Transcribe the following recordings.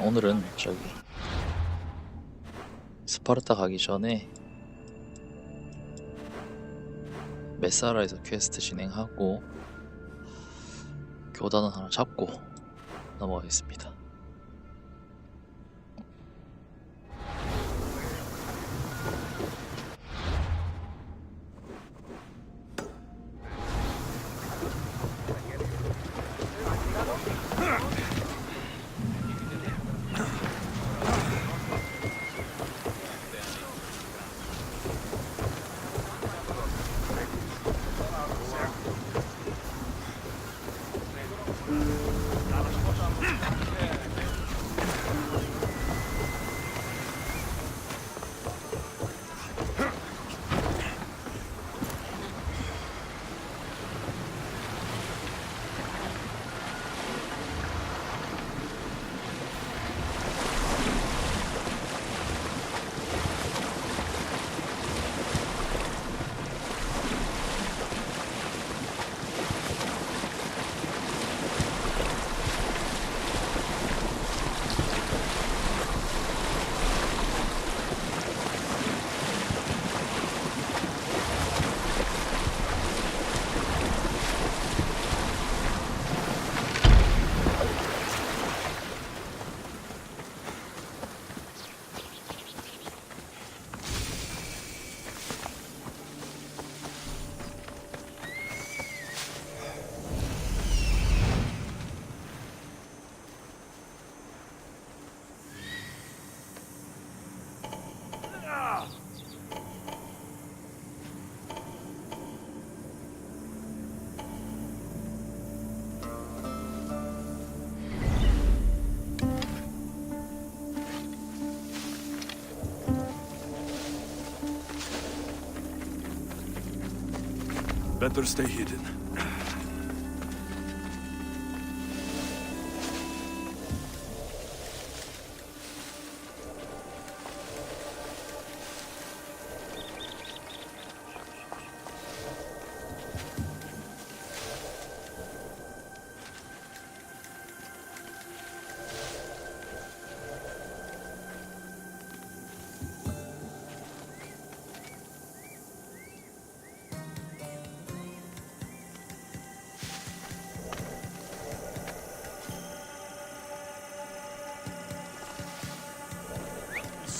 오늘은 저기 스파르타 가기 전에 메사라에서 퀘스트 진행하고 교단은 하나 잡고 넘어가겠습니다. Better stay hidden.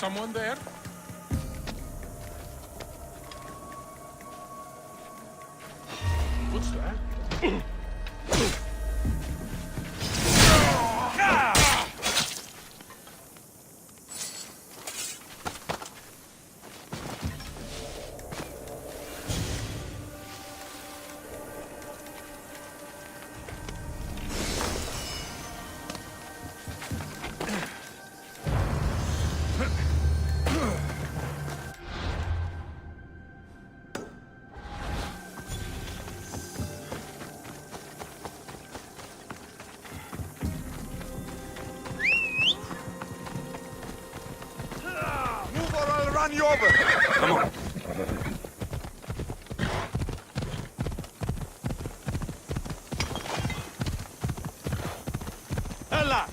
Someone there? What's that? Move or I'll run you over! Come on. Hella!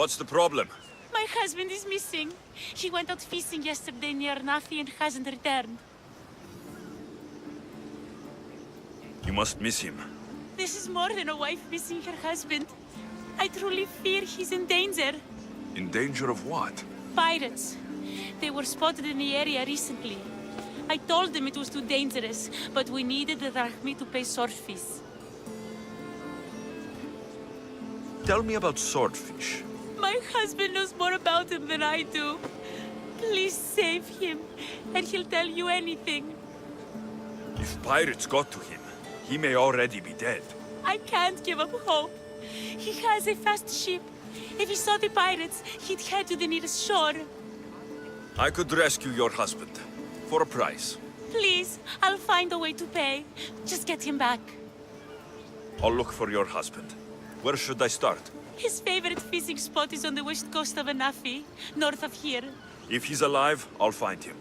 What's the problem? My husband is missing. He went out fishing yesterday near Nafi and hasn't returned. You must miss him. This is more than a wife missing her husband. I truly fear he's in danger. In danger of what? Pirates. They were spotted in the area recently. I told them it was too dangerous, but we needed the drachmi to pay sword fees. Tell me about swordfish. My husband knows more about him than I do. Please save him, and he'll tell you anything. If pirates got to him, he may already be dead. I can't give up hope. He has a fast ship. If he saw the pirates, he'd head to the nearest shore. I could rescue your husband. For a price. Please, I'll find a way to pay. Just get him back. I'll look for your husband. Where should I start? His favorite fishing spot is on the west coast of Anafi, north of here. If he's alive, I'll find him.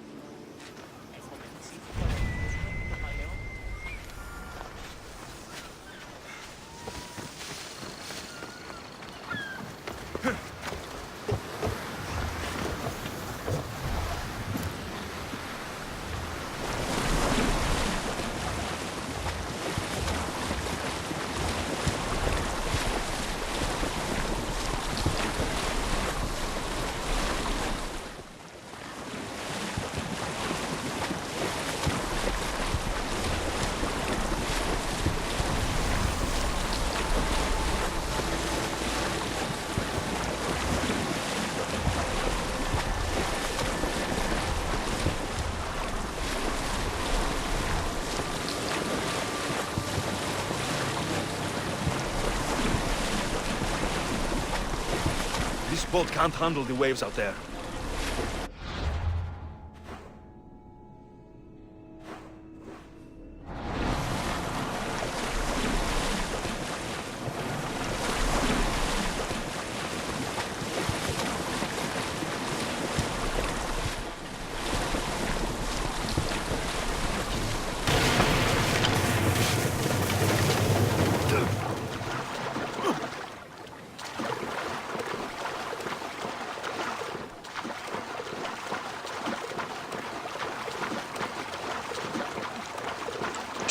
This boat can't handle the waves out there.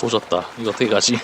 조졌다. 이거 어떻게 가지?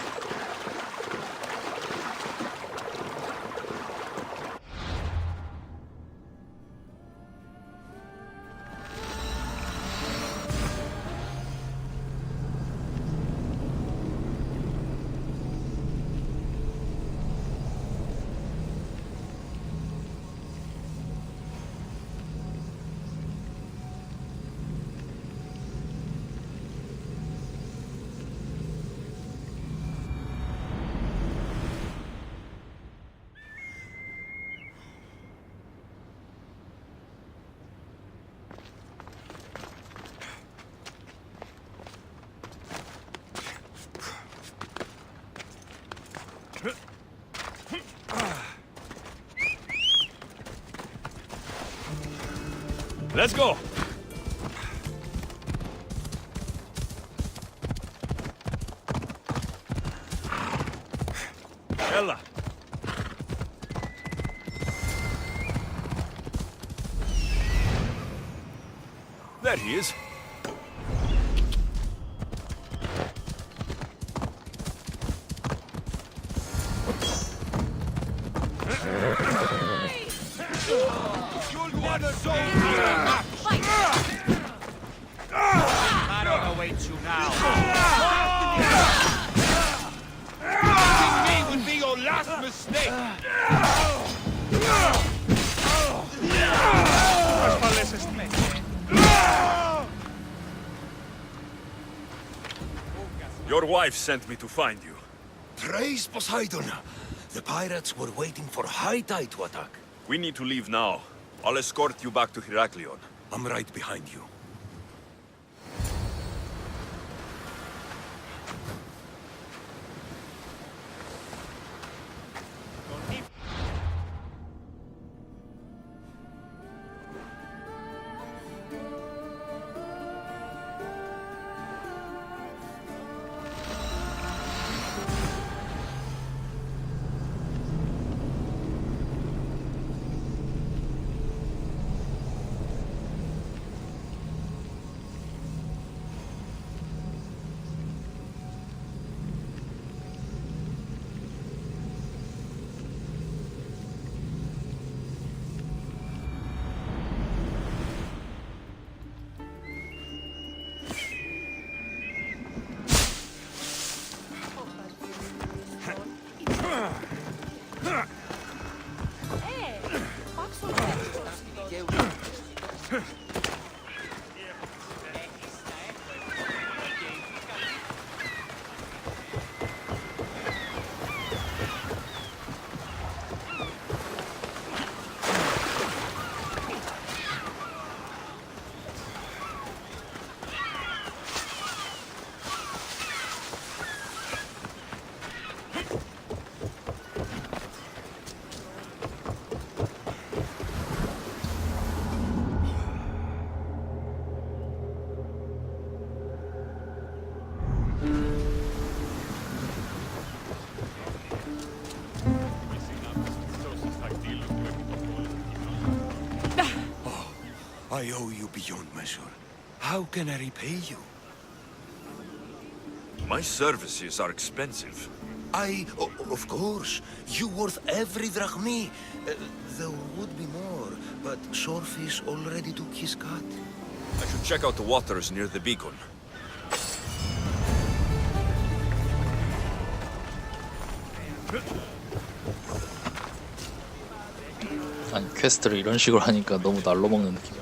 Let's go! Ella! There he is. I don't await you now. Killing me would be your last mistake. Your wife sent me to find you. Praise Poseidon! The pirates were waiting for high tide to attack. We need to leave now. I'll escort you back to Heraklion. I'm right behind you. I owe you beyond measure. How can I repay you? My services are expensive. Of course, you worth every drachmi. There would be more, but Swordfish already took his cut. I should check out the waters near the beacon. 아니 퀘스트를 이런 식으로 하니까 너무 날로 먹는 느낌인데.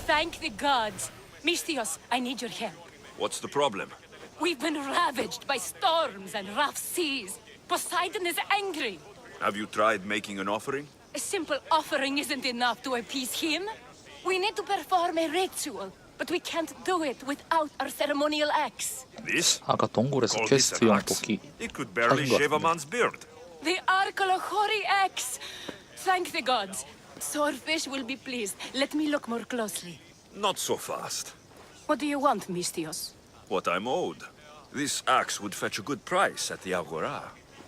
Thank the gods. Misthios, I need your help. What's the problem? We've been ravaged by storms and rough seas. Poseidon is angry. Have you tried making an offering? A simple offering isn't enough to appease him. We need to perform a ritual, but we can't do it without our ceremonial axe. This? 아까 동굴에서 Call this an 퀘스트용 axe? 뽑기 It could barely 찾은 것 shave a 같은데. man's beard. The Arkeolochori axe. Thank the gods. Swordfish will be pleased. Let me look more closely. Not so fast. What do you want, Misthios? What I'm owed. This axe would fetch a good price at the Agora.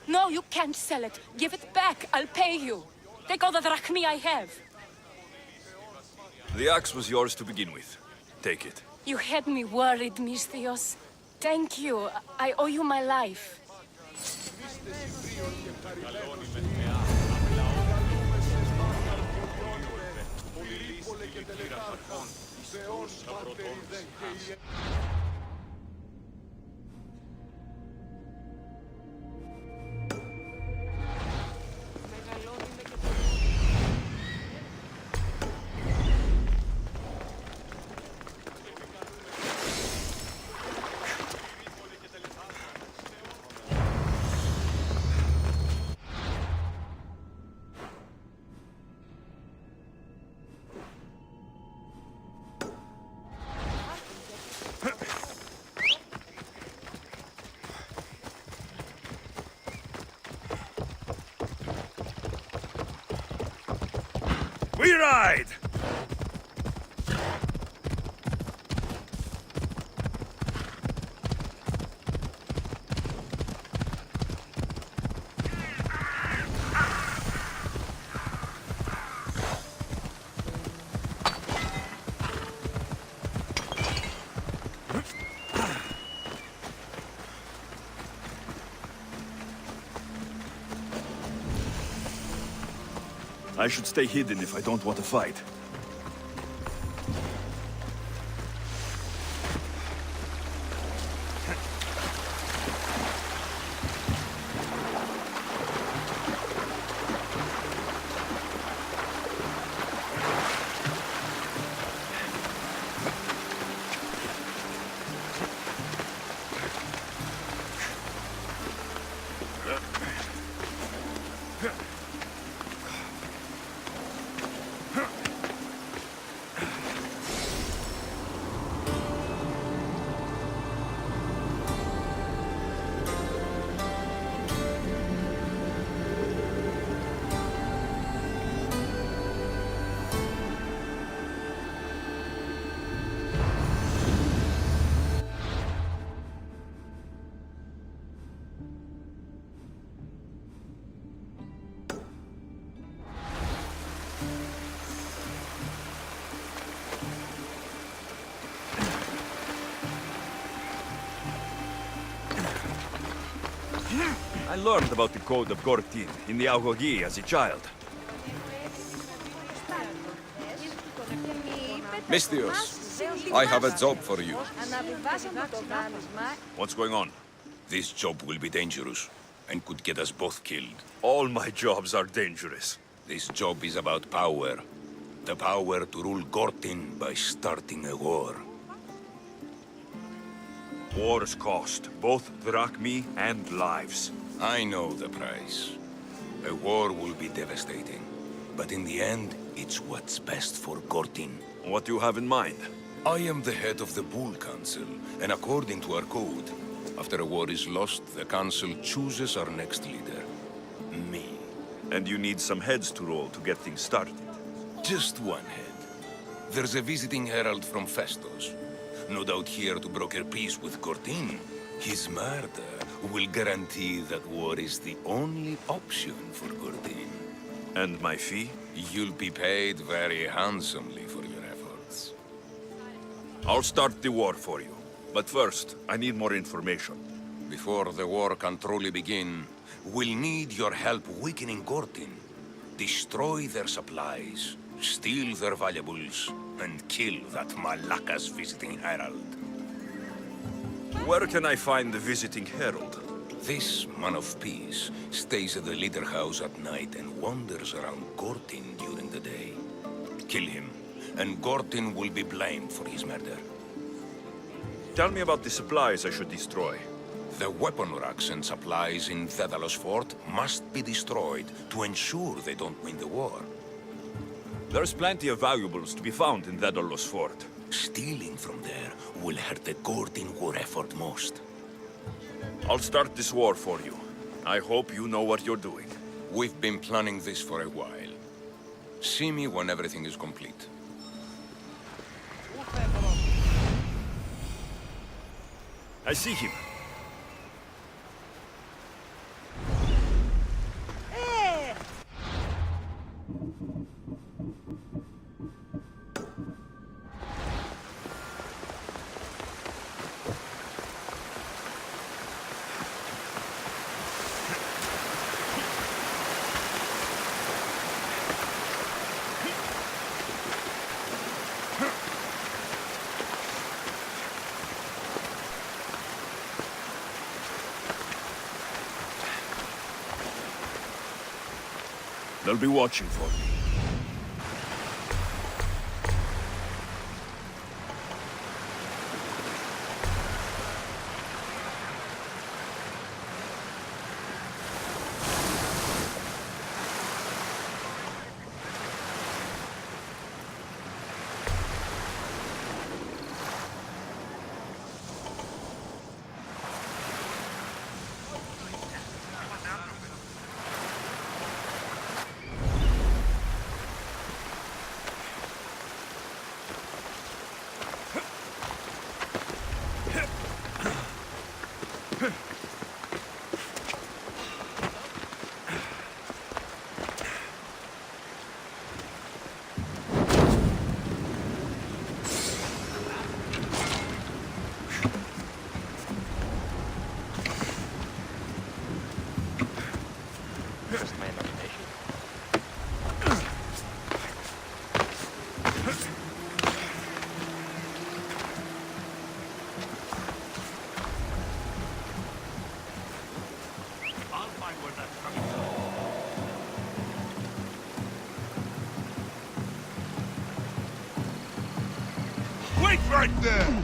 No, you can't sell it. Give it back. I'll pay you. Take all the drachmi I have. The axe was yours to begin with. Take it. You had me worried, Misthios. Thank you. I owe you my life. We ride! I should stay hidden if I don't want to fight. learned about the Code of Gortin in the Augogi as a child. Mistios, I have a job for you. What's going on? This job will be dangerous and could get us both killed. All my jobs are dangerous. This job is about power. The power to rule Gortin by starting a war. Wars cost both drachmi and lives. I know the price. A war will be devastating. But in the end, it's what's best for Gortin. What do you have in mind? I am the head of the Bull Council, and according to our code, after a war is lost, the Council chooses our next leader. Me. And you need some heads to roll to get things started. Just one head. There's a visiting herald from Festos. No doubt here to broker peace with Gortin. His murder will guarantee that war is the only option for Gortin. And my fee? You'll be paid very handsomely for your efforts. I'll start the war for you. But first, I need more information. Before the war can truly begin, we'll need your help weakening Gortin. Destroy their supplies, steal their valuables, and kill that Malaka's visiting herald. Where can I find the visiting herald? This man of peace stays at the leader house at night and wanders around Gortin during the day. Kill him, and Gortin will be blamed for his murder. Tell me about the supplies I should destroy. The weapon racks and supplies in Daedalus Fort must be destroyed to ensure they don't win the war. There's plenty of valuables to be found in Daedalus Fort. Stealing from there will hurt the Gortin war effort most. I'll start this war for you. I hope you know what you're doing. We've been planning this for a while. See me when everything is complete. I see him. They'll be watching for me. Wait right there!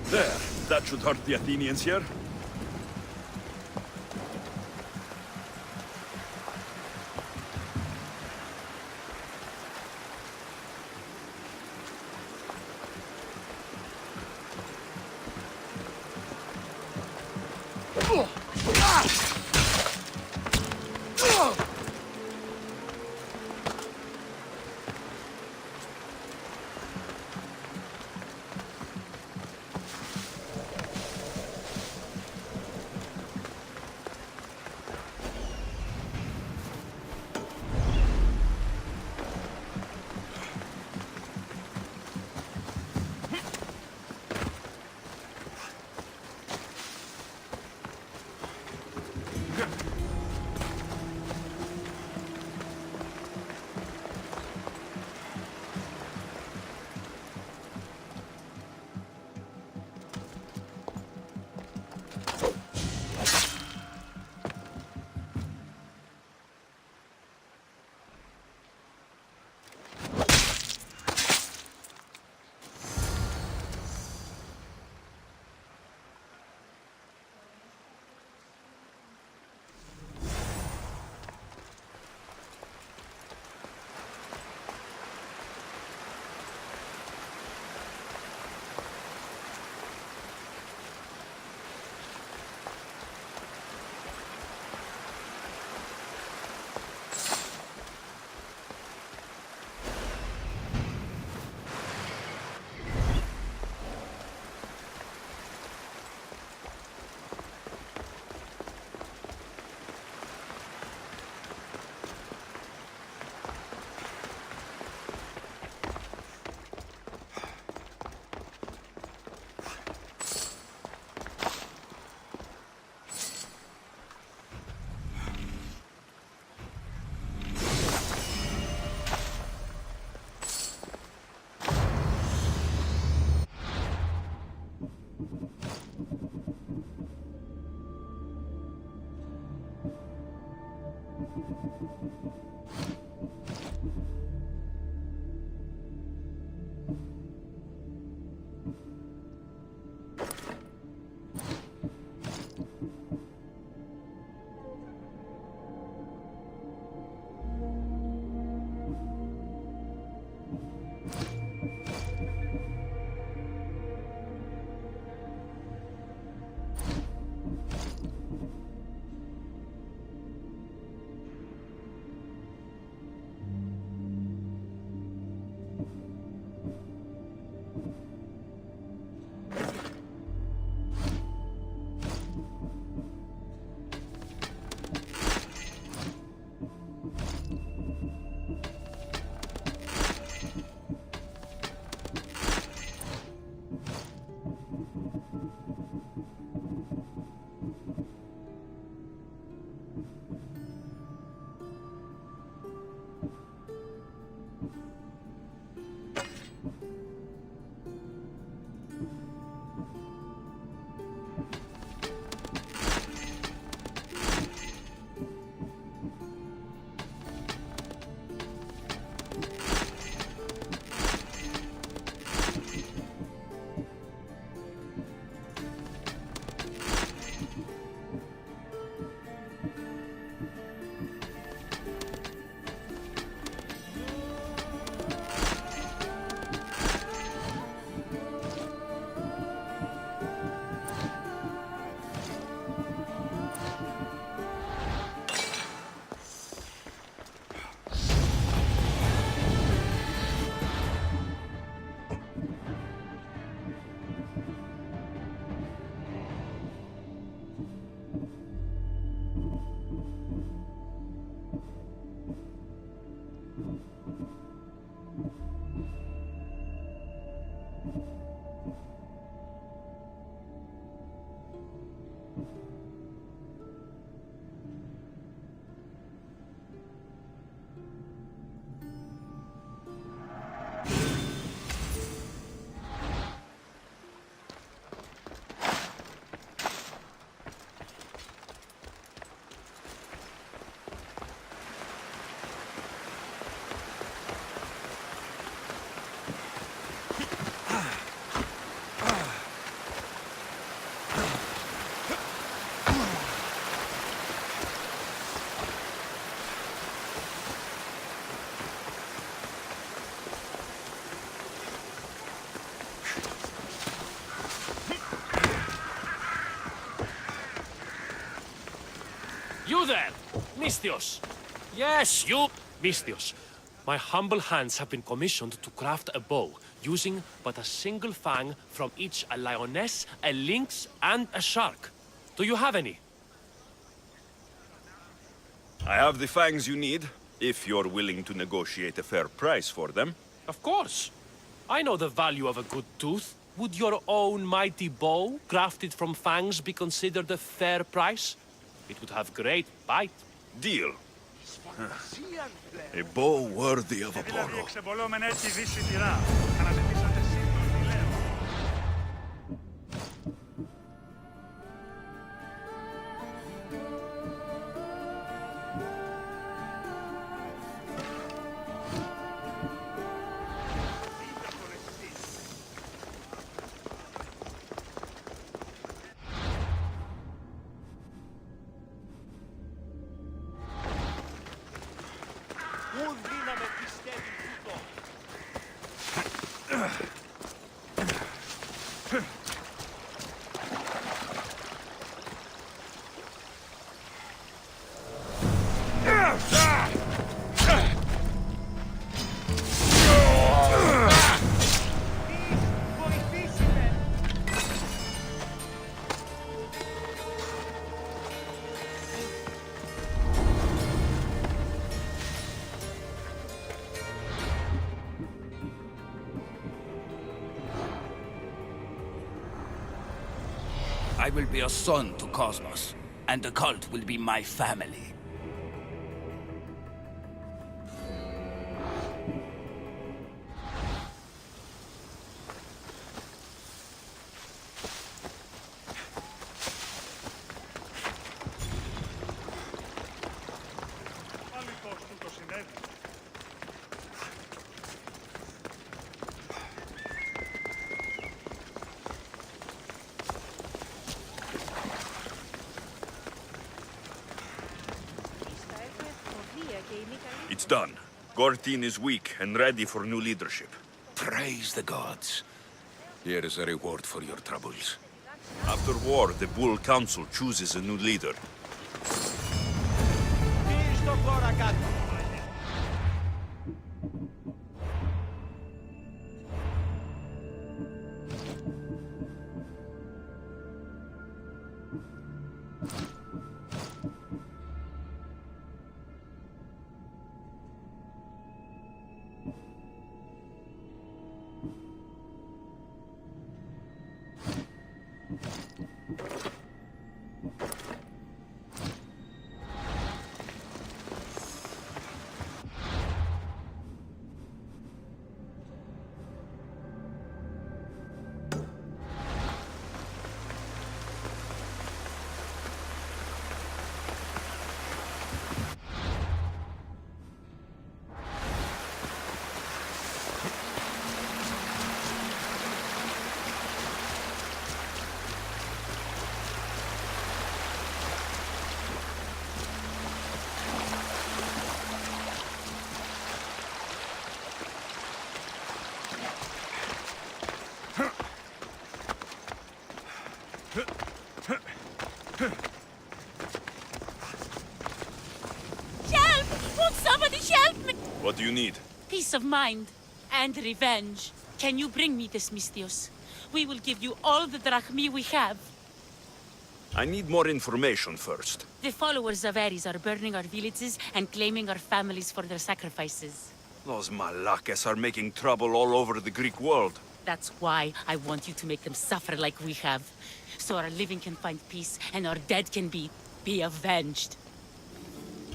There. That should hurt the Athenians here. Mistios! Yes, you! Mistios, my humble hands have been commissioned to craft a bow, using but a single fang from each a lioness, a lynx, and a shark. Do you have any? I have the fangs you need, if you're willing to negotiate a fair price for them. Of course. I know the value of a good tooth. Would your own mighty bow, crafted from fangs, be considered a fair price? It would have great bite. Deal. A bow worthy of Apollo. I will be a son to Cosmos, and the cult will be my family. It's done. Gortin is weak and ready for new leadership. Praise the gods. Here is a reward for your troubles. After war, the Bull Council chooses a new leader. Help! Won't somebody help me? What do you need? Peace of mind and revenge. Can you bring me this, Mistios? We will give you all the drachmi we have. I need more information first. The followers of Ares are burning our villages and claiming our families for their sacrifices. Those Malakas are making trouble all over the Greek world. That's why I want you to make them suffer like we have. So our living can find peace and our dead can be avenged.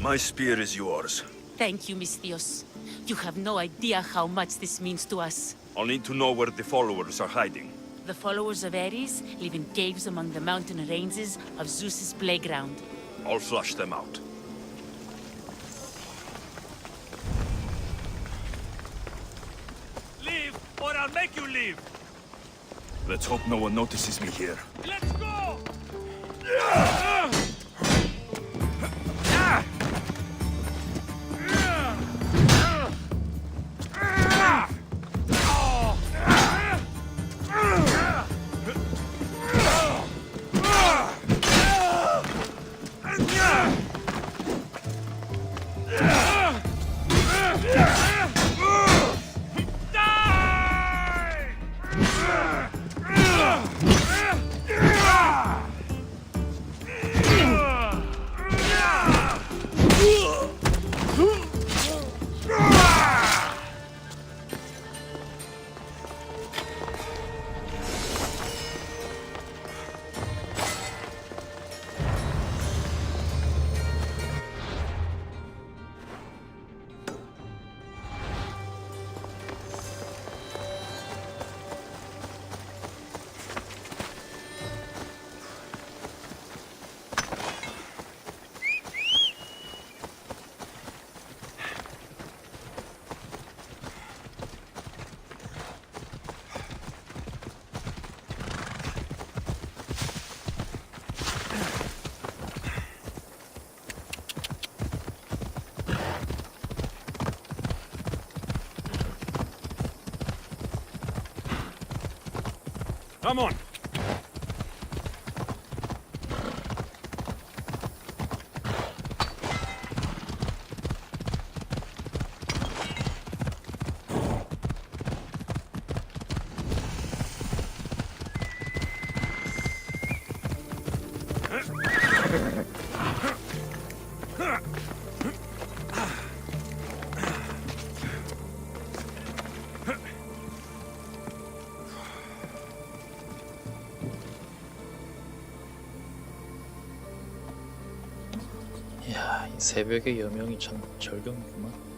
My spear is yours. Thank you, Mistios. You have no idea how much this means to us. I'll need to know where the followers are hiding. The followers of Ares live in caves among the mountain ranges of Zeus's playground. I'll flush them out. Leave, or I'll make you leave! Let's hope no one notices me here. Let's go! Come on. 이야, 이 새벽의 여명이 참 절경이구만.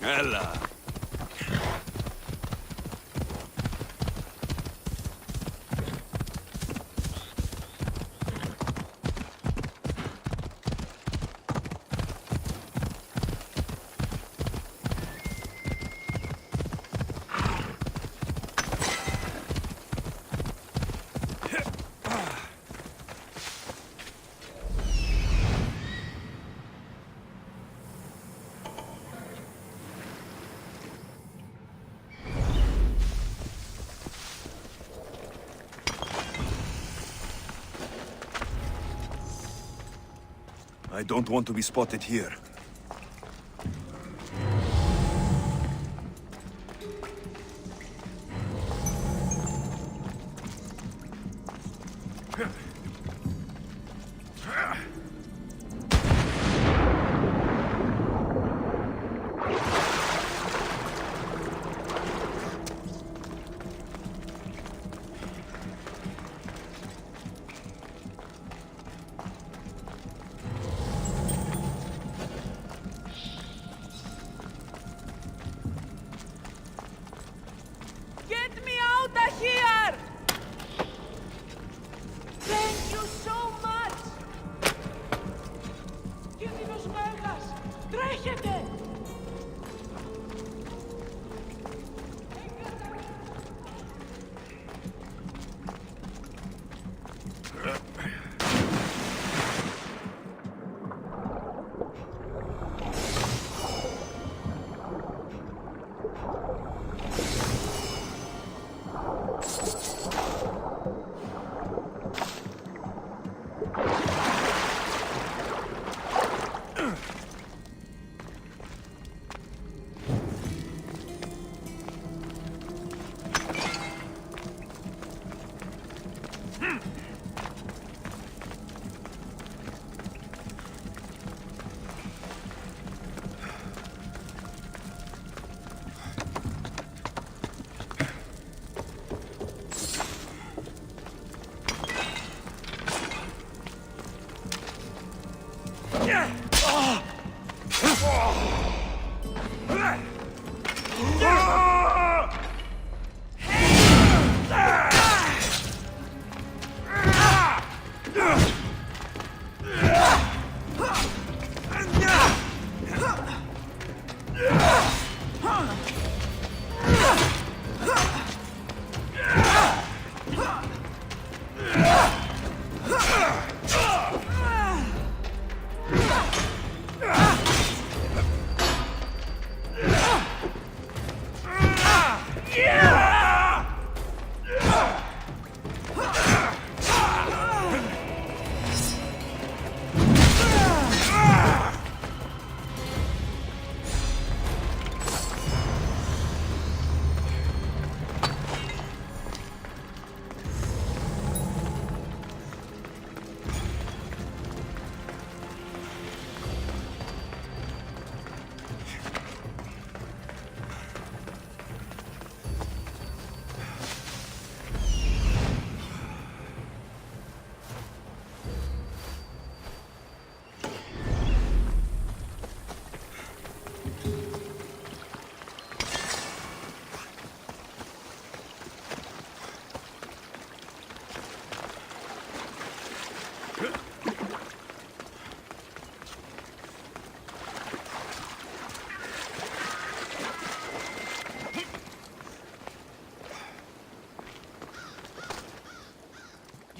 Ella. I don't want to be spotted here. Get me out of here! Thank you so much! Κίνδυνος μέγας! Τρέχετε!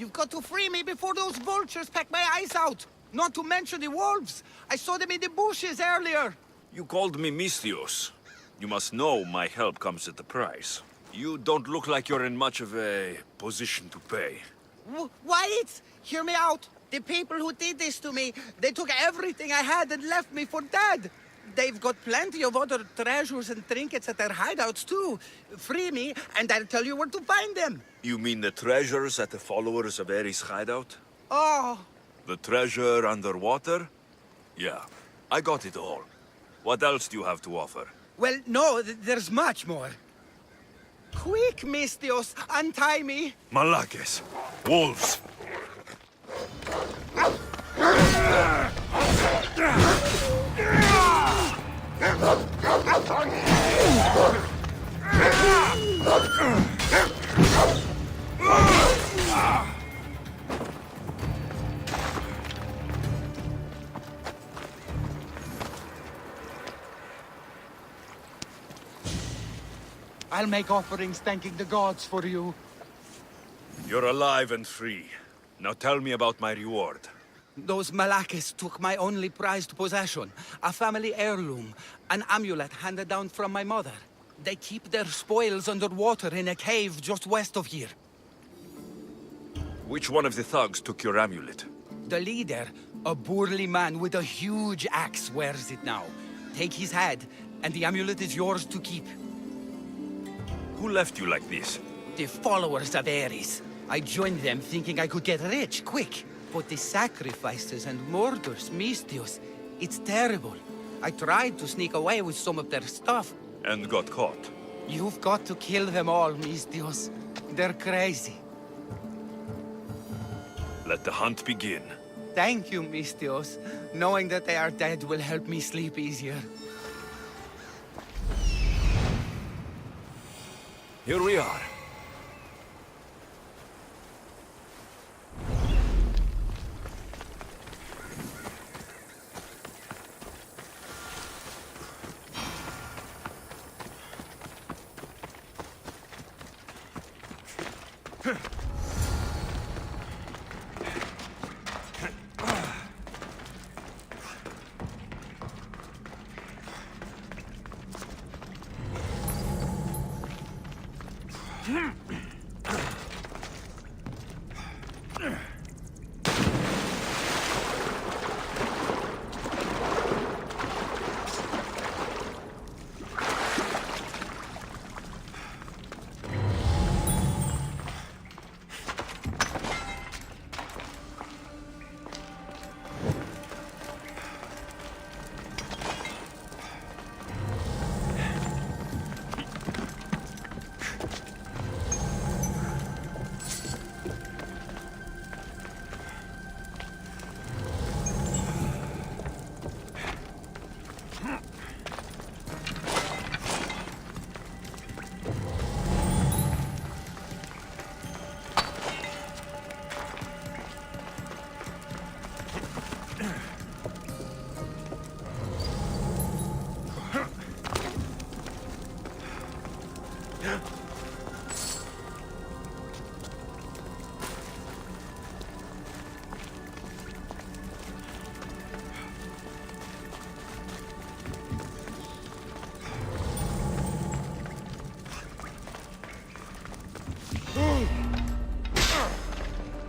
You've got to free me before those vultures peck my eyes out. Not to mention the wolves. I saw them in the bushes earlier. You called me Misthios. You must know my help comes at a price. You don't look like you're in much of a position to pay. Wait! Hear me out. The people who did this to me, they took everything I had and left me for dead. They've got plenty of other treasures and trinkets at their hideouts too. Free me, and I'll tell you where to find them. You mean the treasures at the followers of Ares' hideout? Oh, The treasure underwater? Yeah, I got it all. What else do you have to offer? well, no, there's much more. Quick, Misthios, untie me. Malakes! Wolves! I'll make offerings thanking the gods for you. You're alive and free. Now tell me about my reward. Those Malakes took my only prized possession, a family heirloom, an amulet handed down from my mother. They keep their spoils underwater in a cave just west of here. Which one of the thugs took your amulet? The leader, a burly man with a huge axe, wears it now. Take his head, and the amulet is yours to keep. Who left you like this? The followers of Ares. I joined them thinking I could get rich quick. But the sacrifices and murders, Misthios, it's terrible. I tried to sneak away with some of their stuff. And got caught. You've got to kill them all, Misthios. They're crazy. Let the hunt begin. Thank you, Misthios. Knowing that they are dead will help me sleep easier. Here we are.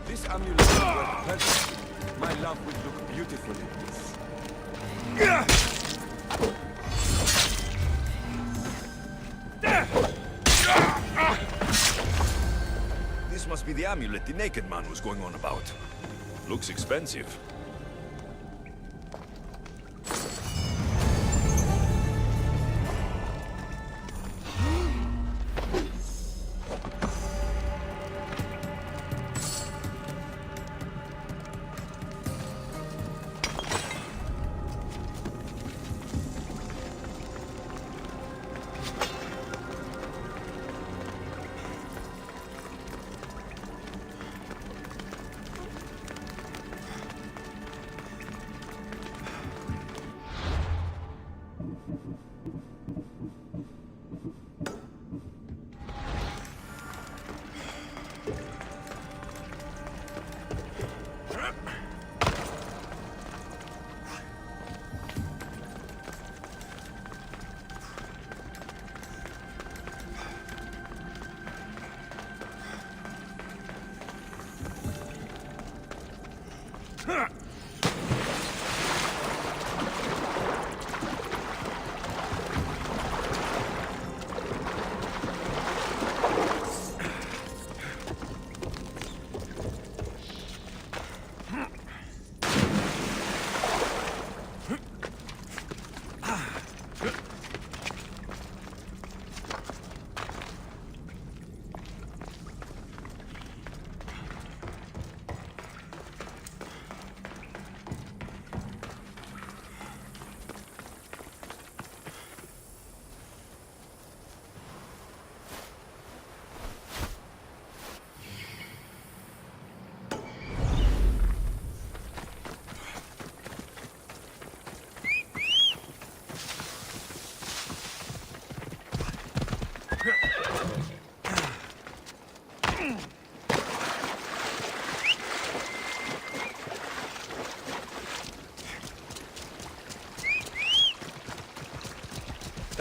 This amulet will work perfectly. My love would look beautiful in this. This must be the amulet the naked man was going on about. Looks expensive.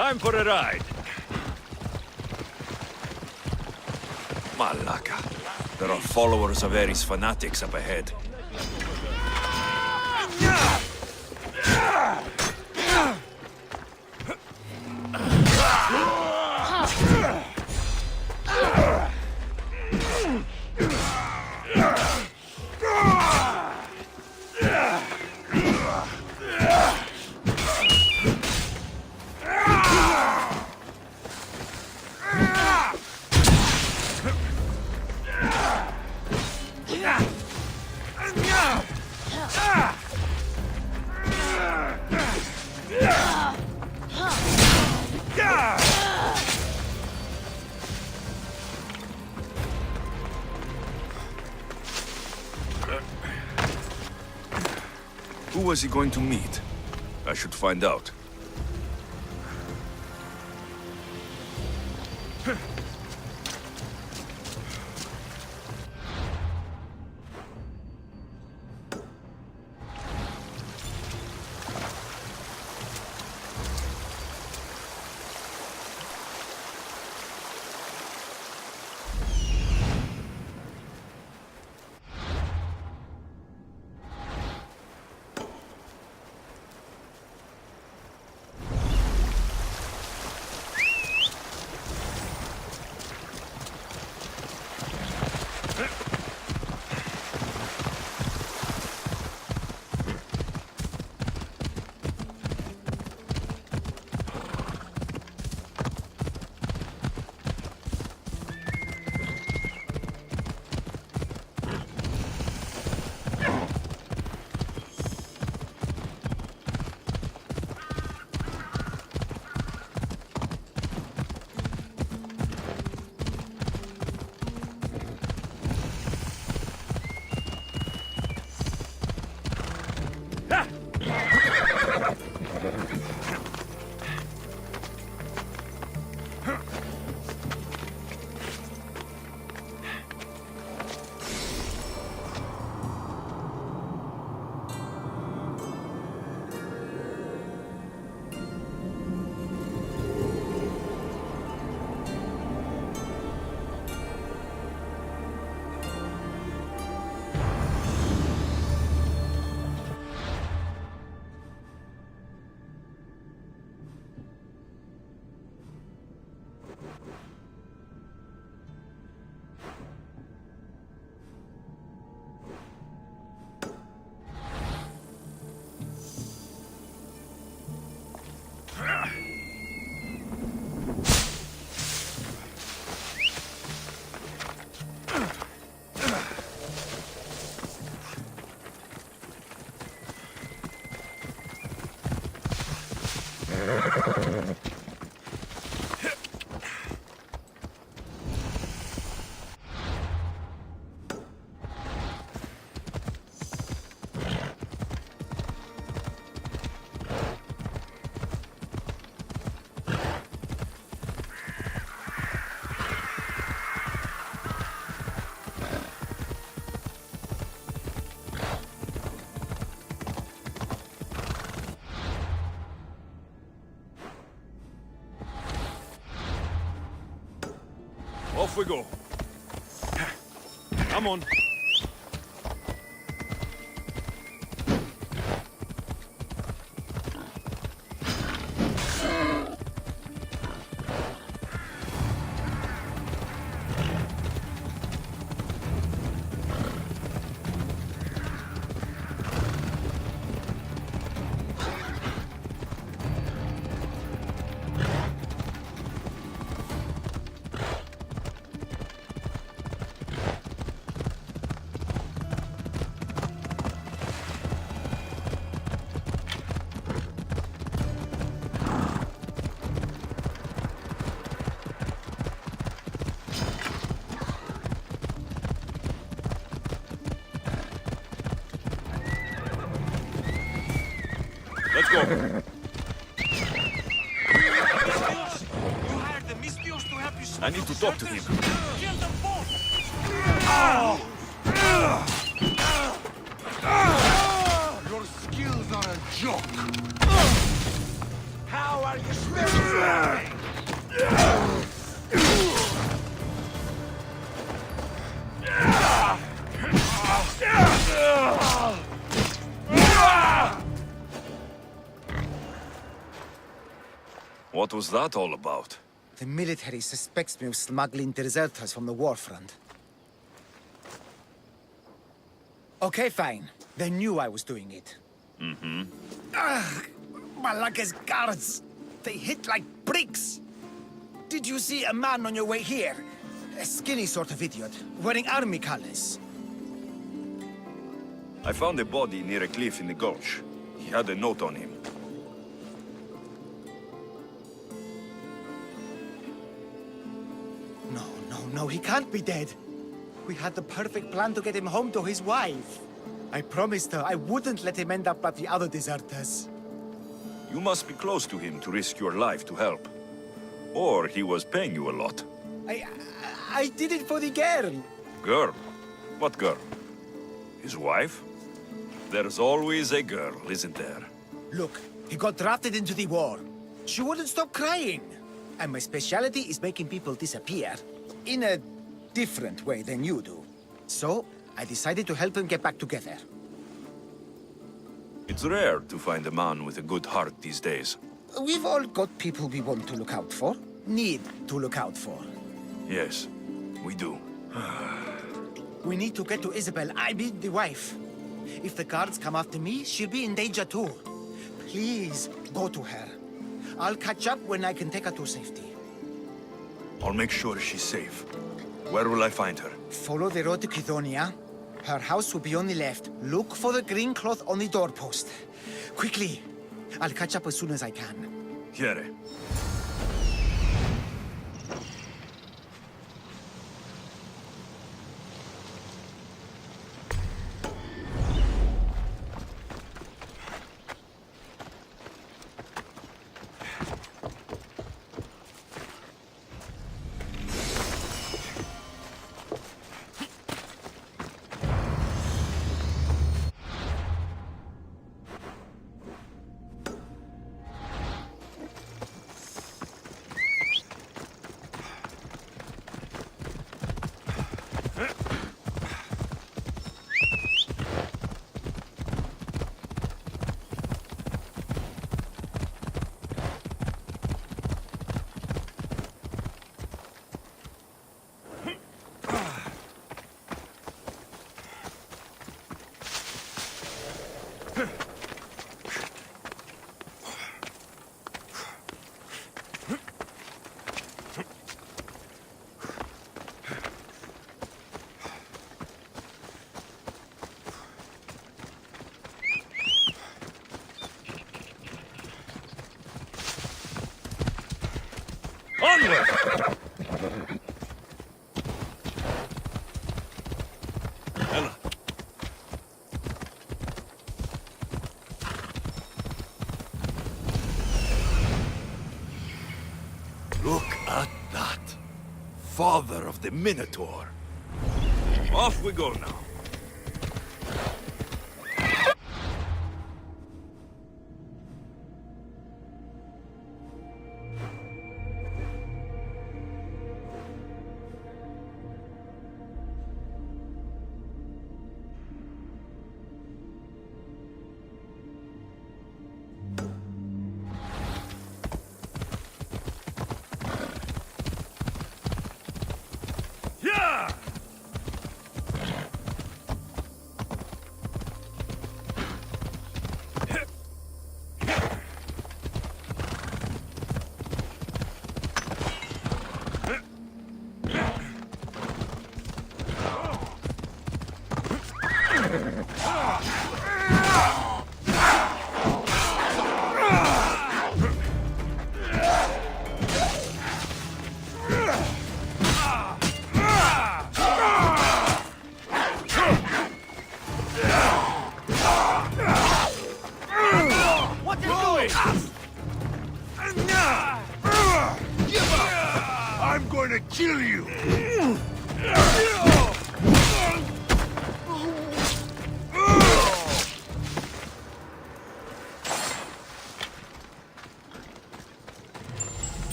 Time for a ride. Malaka. There are followers of Ares fanatics up ahead. Who was he going to meet? I should find out. Off we go. Come on. go. You hired the Mistios to help you I need to talk to him. Kill them both! Your skills are a joke. How are you smelling? What was that all about? The military suspects me of smuggling deserters from the war front. Okay, fine. They knew I was doing it. Mm-hmm. Malaka's guards! They hit like bricks! Did you see a man on your way here? A skinny sort of idiot, wearing army colors. I found a body near a cliff in the gulch. He had a note on him. No, he can't be dead. We had the perfect plan to get him home to his wife. I promised her I wouldn't let him end up like the other deserters. You must be close to him to risk your life to help. Or he was paying you a lot. I did it for the girl. Girl? What girl? His wife? There's always a girl, isn't there? Look, he got drafted into the war. She wouldn't stop crying. And my specialty is making people disappear. In a different way than you do. So, I decided to help them get back together. It's rare to find a man with a good heart these days. We've all got people we want to look out for. Need to look out for. Yes, we do. We need to get to Isabel, I mean the wife. If the guards come after me, she'll be in danger too. Please, go to her. I'll catch up when I can take her to safety. I'll make sure she's safe. Where will I find her? Follow the road to Kidonia. Her house will be on the left. Look for the green cloth on the doorpost. Quickly. I'll catch up as soon as I can. Here. Onward! Ella. Look at that. Father of the Minotaur. Off we go now. Yeah!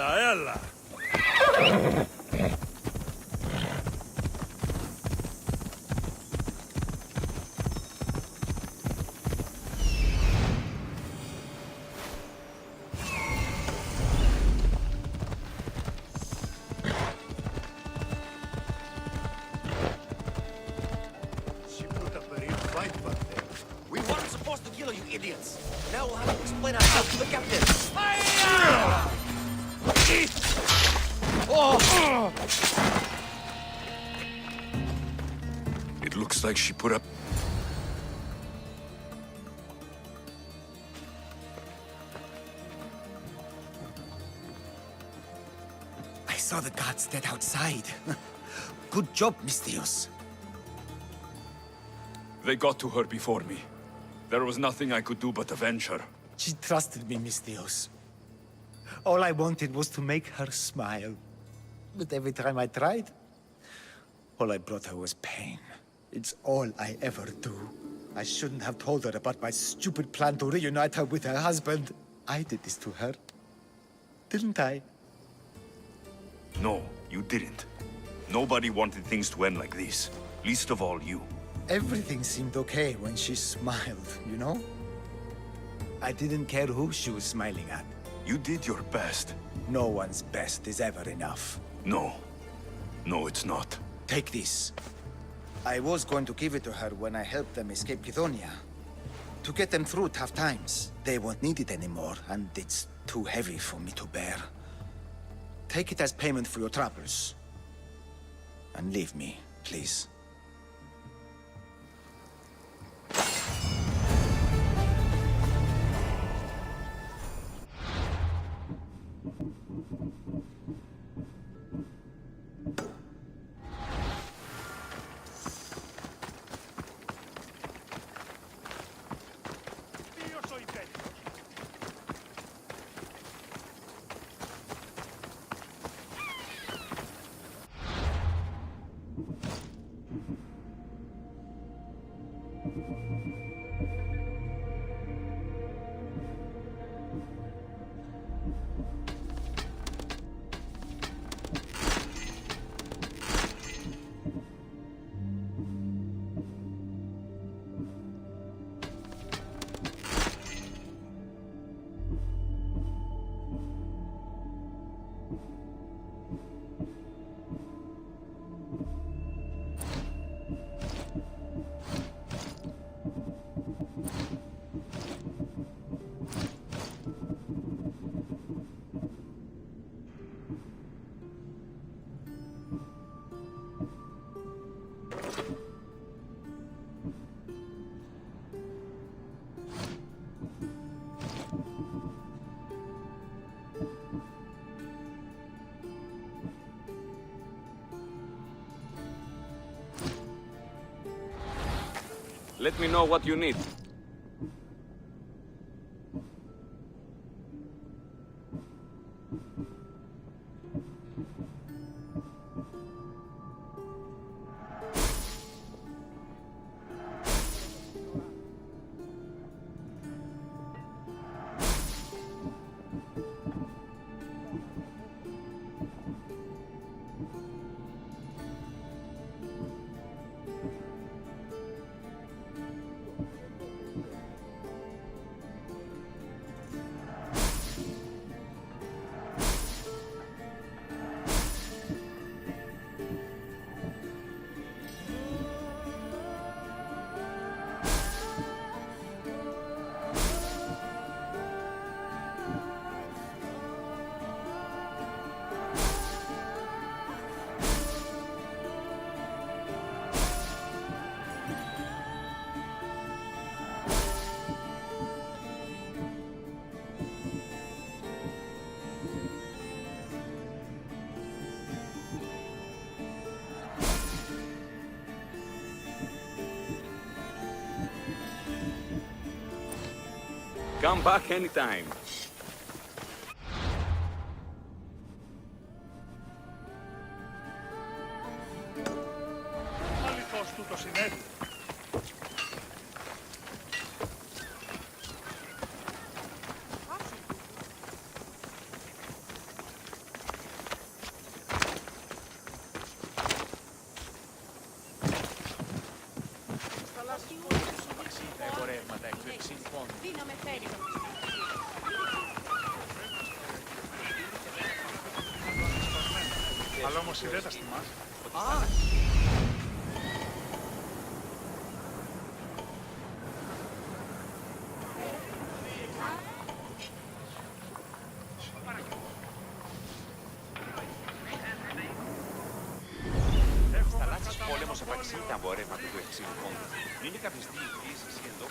Ella. She put up a real fight back there. We weren't supposed to kill you idiots. Now we'll have to explain ourselves to the captain. It looks like she put up... I saw the guards dead outside. Good job, Mistios. They got to her before me. There was nothing I could do but avenge her. She trusted me, Mistios. All I wanted was to make her smile. But every time I tried, all I brought her was pain. It's all I ever do. I shouldn't have told her about my stupid plan to reunite her with her husband. I did this to her. Didn't I? No, you didn't. Nobody wanted things to end like this. Least of all you. Everything seemed okay when she smiled, you know? I didn't care who she was smiling at. You did your best. No one's best is ever enough. No. No, it's not. Take this. I was going to give it to her when I helped them escape Kithonia. To get them through tough times. They won't need it anymore, and it's too heavy for me to bear. Take it as payment for your troubles. And leave me, please. Let me know what you need. Come back anytime. όμως η δεν τα θυμάσαι. Θα αλλάξεις πόλεμος απαξί τα εμπορεύματα του εξήλου πόντου. Είναι καπιστή η κρίση εσύ εδώ.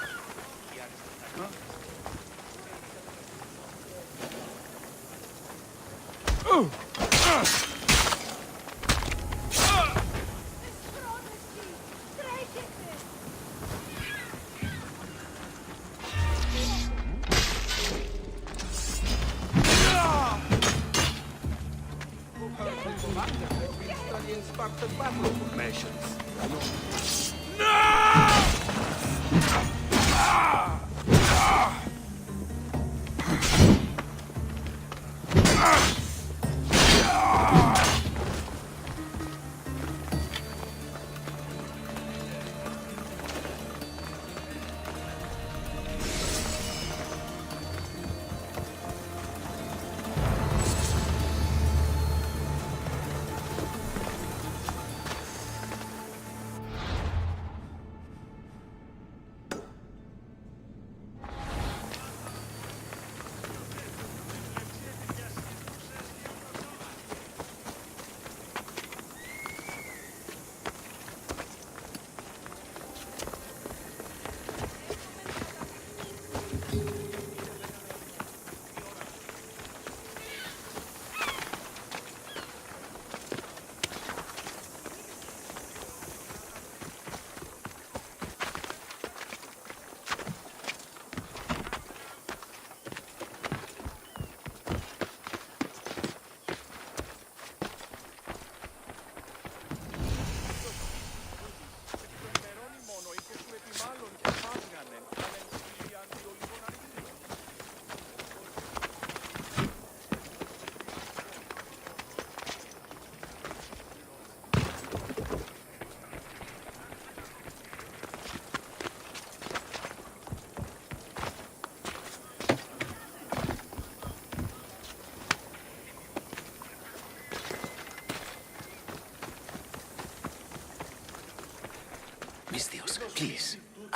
Misthios, please.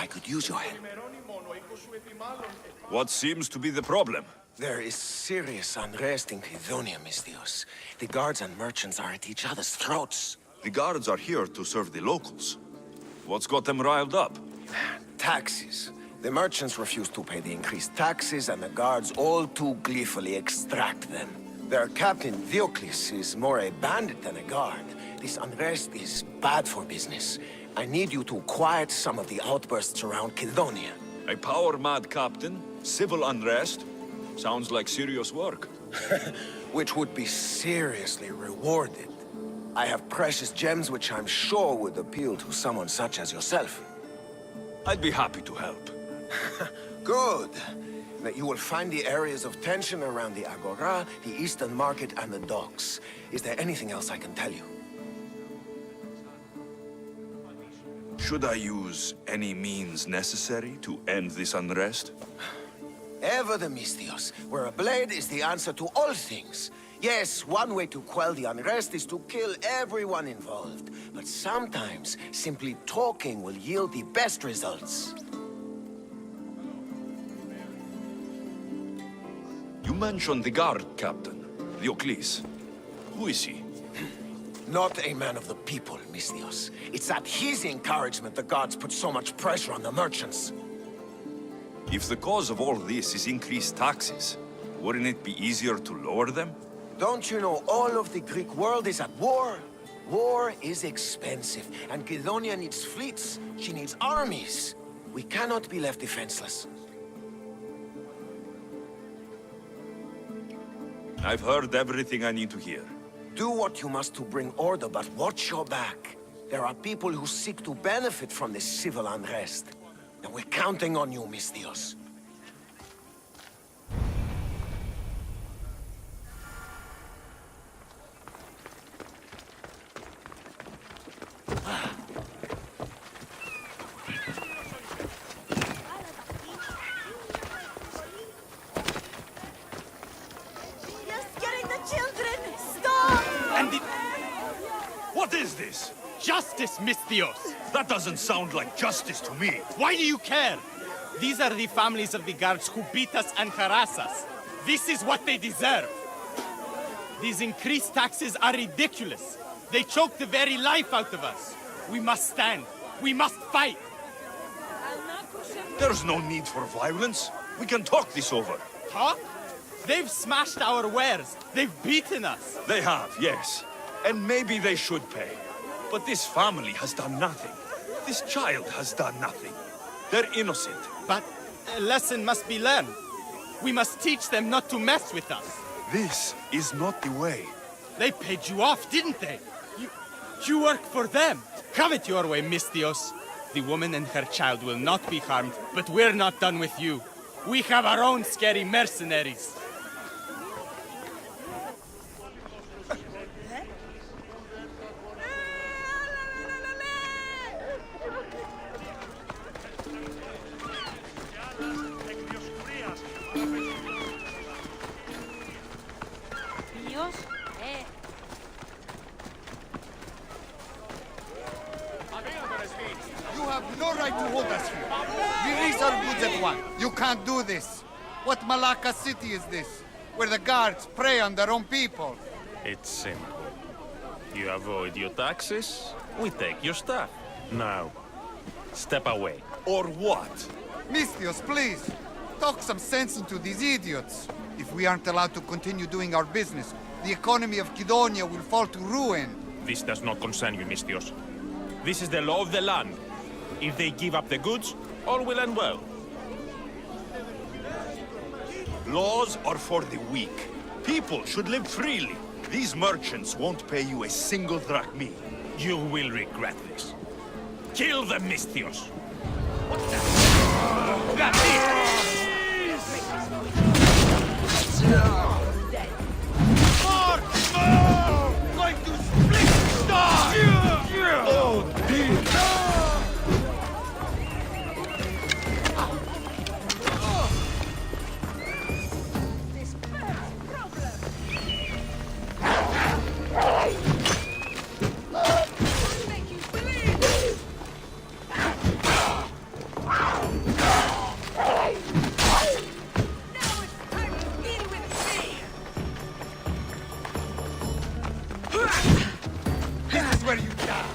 I could use your help. What seems to be the problem? There is serious unrest in Kydonia, Misthios. The guards and merchants are at each other's throats. The guards are here to serve the locals. What's got them riled up? Taxes. The merchants refuse to pay the increased taxes, and the guards all too gleefully extract them. Their captain, Diocles, is more a bandit than a guard. This unrest is bad for business. I need you to quiet some of the outbursts around Kydonia. A power-mad captain? Civil unrest? Sounds like serious work. Which would be seriously rewarded. I have precious gems which I'm sure would appeal to someone such as yourself. I'd be happy to help. Good. That you will find the areas of tension around the Agora, the Eastern Market, and the docks. Is there anything else I can tell you? Should I use any means necessary to end this unrest? Ever the Misthios, where a blade is the answer to all things. Yes, one way to quell the unrest is to kill everyone involved. But sometimes, simply talking will yield the best results. You mentioned the guard captain, Diocles. Who is he? Not a man of the people, Misthios. It's at his encouragement the gods put so much pressure on the merchants. If the cause of all this is increased taxes, wouldn't it be easier to lower them? Don't you know all of the Greek world is at war? War is expensive, and Kydonia needs fleets. She needs armies. We cannot be left defenseless. I've heard everything I need to hear. Do what you must to bring order, but watch your back. There are people who seek to benefit from this civil unrest. And we're counting on you, Misthios. You're scaring the children! Stop! justice, Misthios. That doesn't sound like justice to me. Why do you care? These are the families of the guards who beat us and harass us. This is what they deserve. These increased taxes are ridiculous. They choke the very life out of us. We must stand. We must fight. There's no need for violence. We can talk this over. Talk? They've smashed our wares. They've beaten us. They have, yes. And maybe they should pay. But this family has done nothing. This child has done nothing. They're innocent. But a lesson must be learned. We must teach them not to mess with us. This is not the way. They paid you off, didn't they? You work for them. Have it your way, Misthios. The woman and her child will not be harmed, but we're not done with you. We have our own scary mercenaries. Dios, You have no right to hold us here. Release our goods at once. You can't do this. What Malacca city is this? Where the guards prey on their own people. It's simple. You avoid your taxes, we take your stuff. Now, step away. Or what? Misthios, please. Talk some sense into these idiots. If we aren't allowed to continue doing our business, the economy of Kidonia will fall to ruin. This does not concern you, Misthios. This is the law of the land. If they give up the goods, all will end well. Laws are for the weak. People should live freely. These merchants won't pay you a single drachmi. You will regret this. Kill them, Misthios! Going to split star! Oh, dear! This is where you die!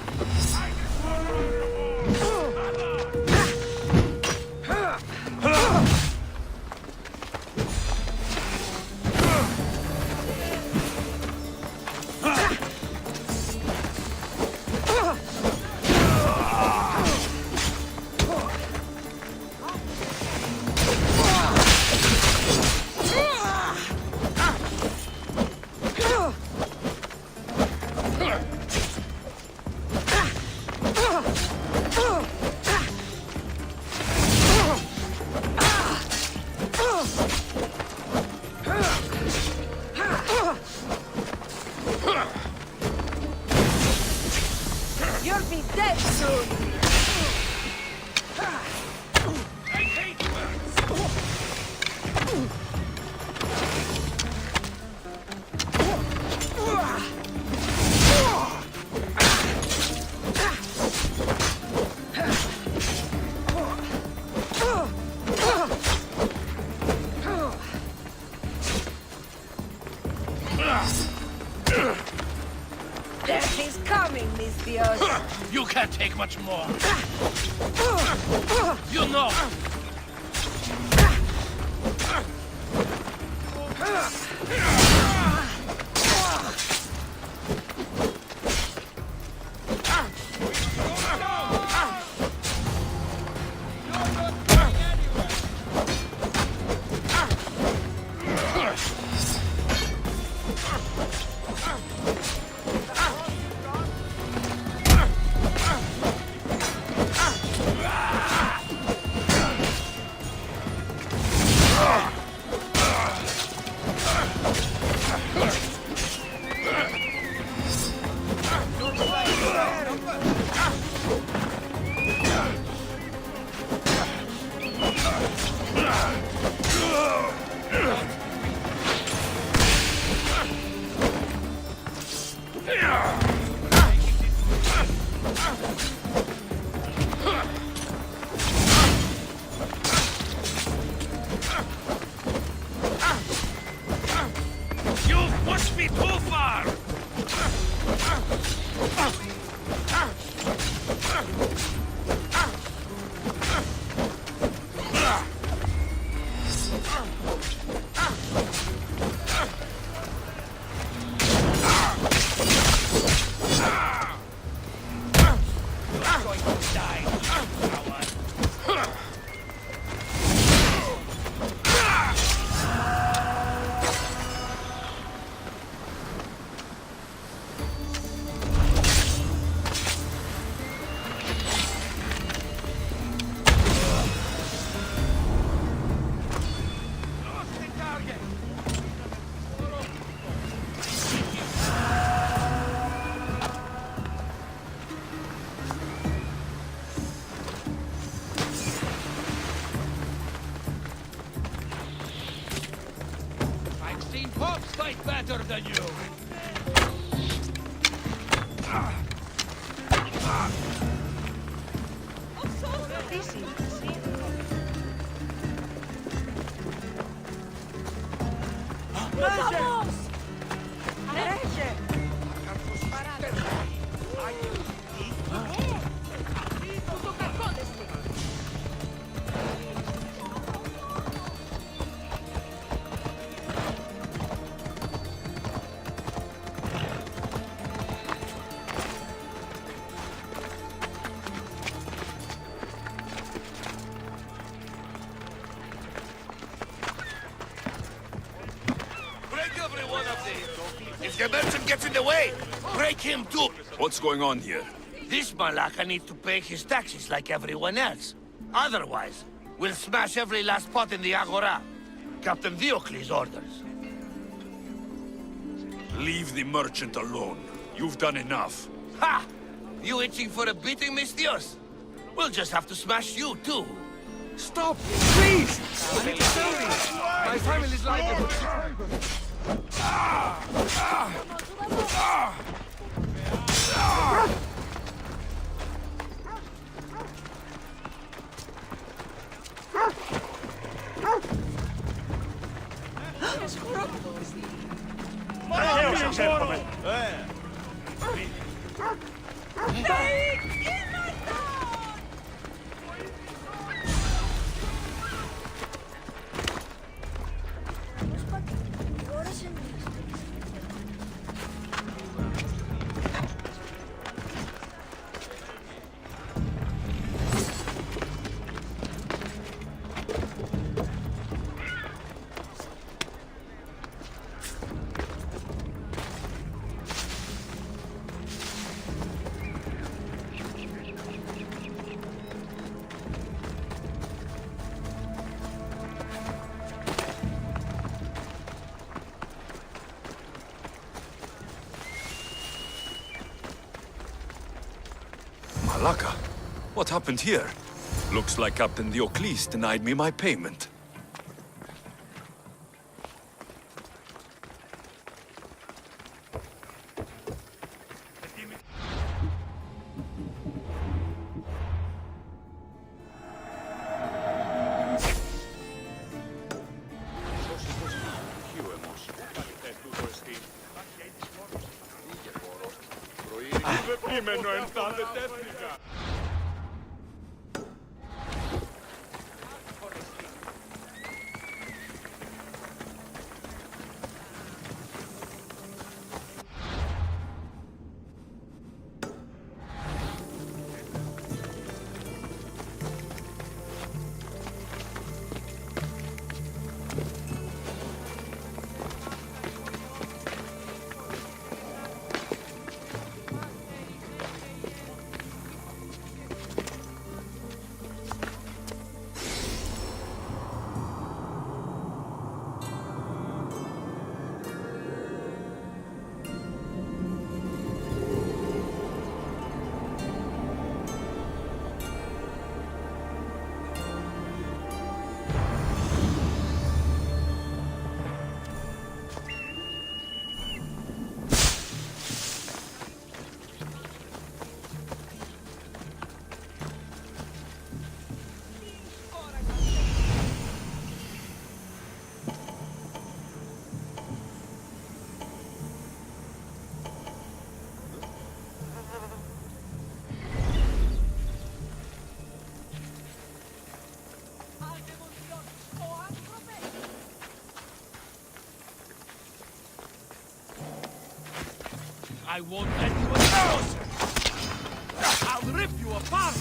You'll be dead soon! Death is coming, Misthios. You can't take much more. You know. fight better than you. Break every one of these. If the merchant gets in the way, break him too. What's going on here? This Malaka needs to pay his taxes like everyone else. Otherwise, we'll smash every last pot in the Agora. Captain Diocles orders. Leave the merchant alone. You've done enough. Ha! You itching for a beating, Mistios? We'll just have to smash you, too. Stop! Please! I need to tell me! My family's livelihood. Malaka? What happened here? Looks like Captain Diocles denied me my payment. I won't let you closer! I'll rip you apart!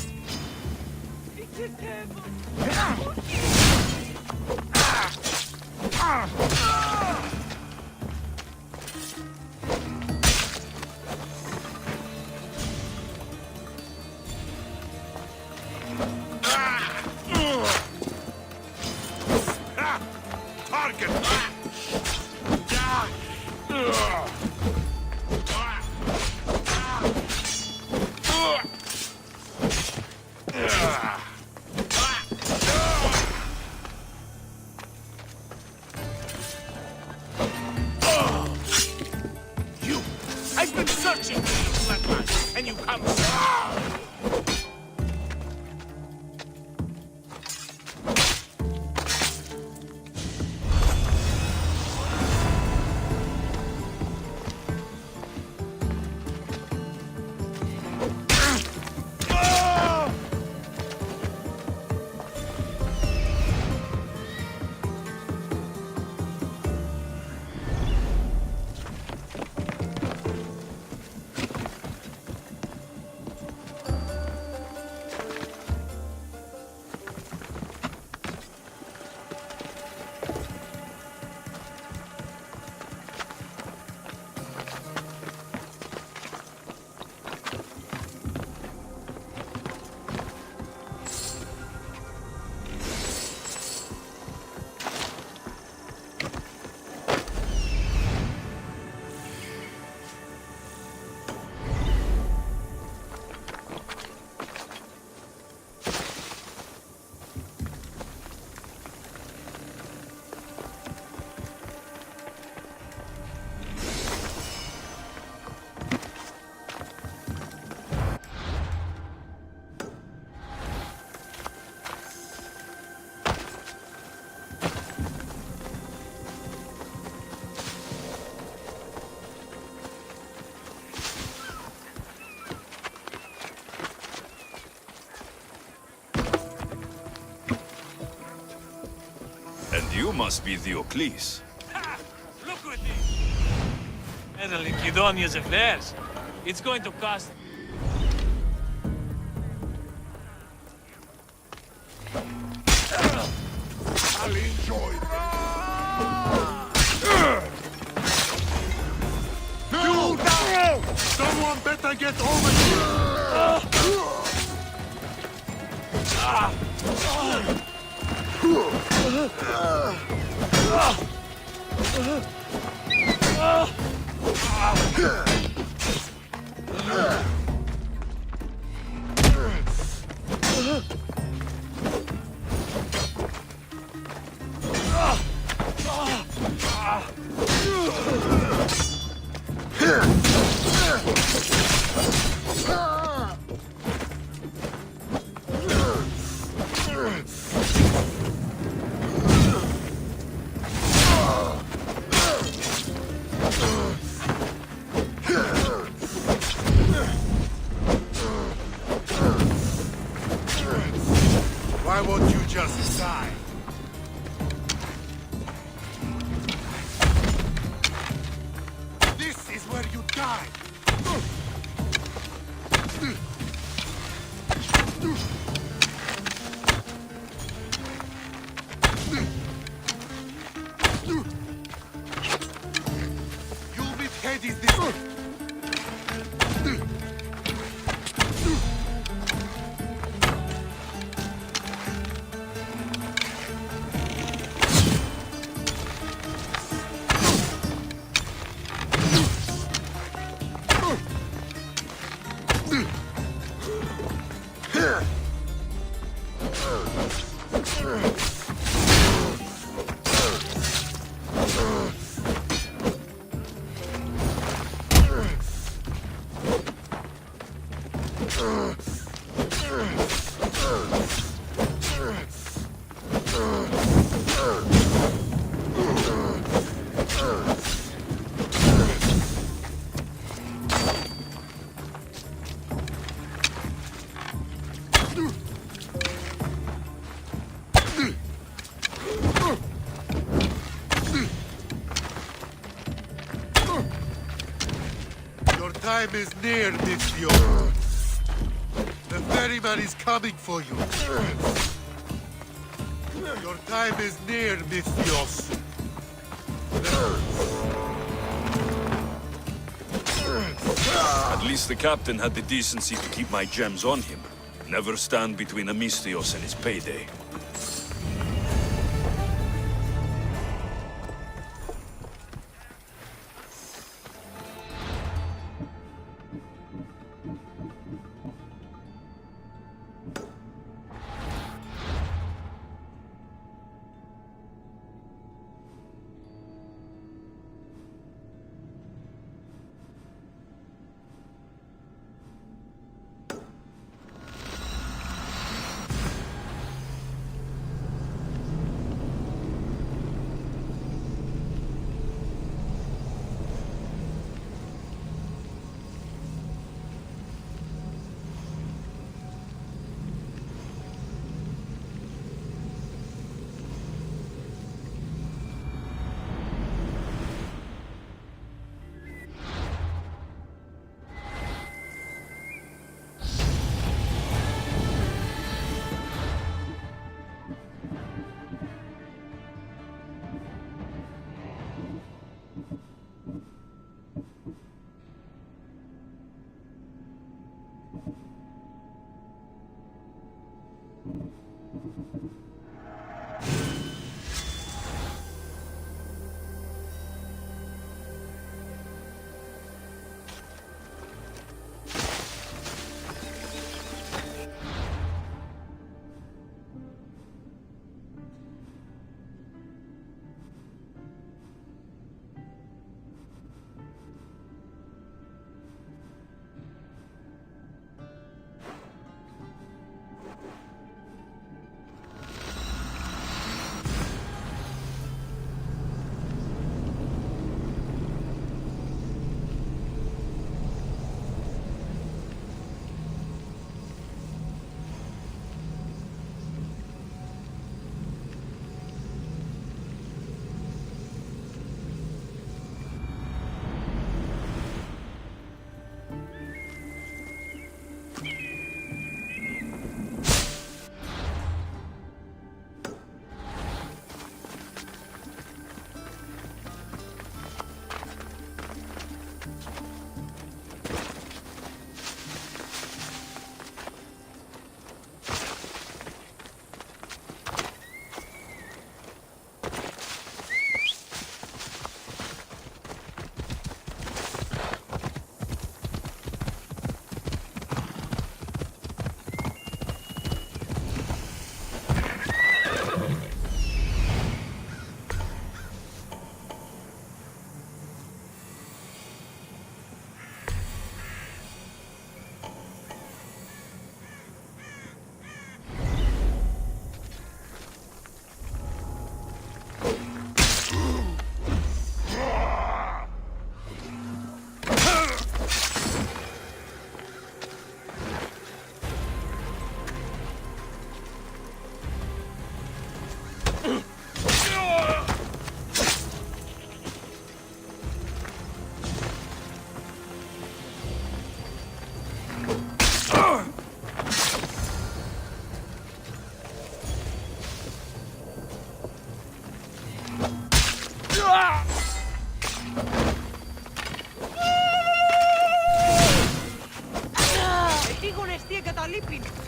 You must be Diocles. Look at this! Meddling Kidonia's affairs. It's going to cost... I'll enjoy No! Someone better get over here! Why won't you just die? This is where you die! You'll be headed this way! Your time is near, Mithio. The ferryman is coming for you. Your time is near, Mithios. At least the captain had the decency to keep my gems on him. Never stand between Amistios and his payday.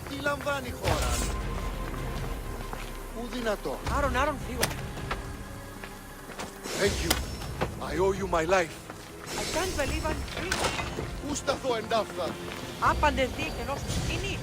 Τι λαμβάνει η χώρα. Πού δυνατό. Άρον, φύγω. Thank you. I owe you my life. I can't believe I'm free. Πού σταθώ εντάφθα. Άπαντες δίκαιος, είναι.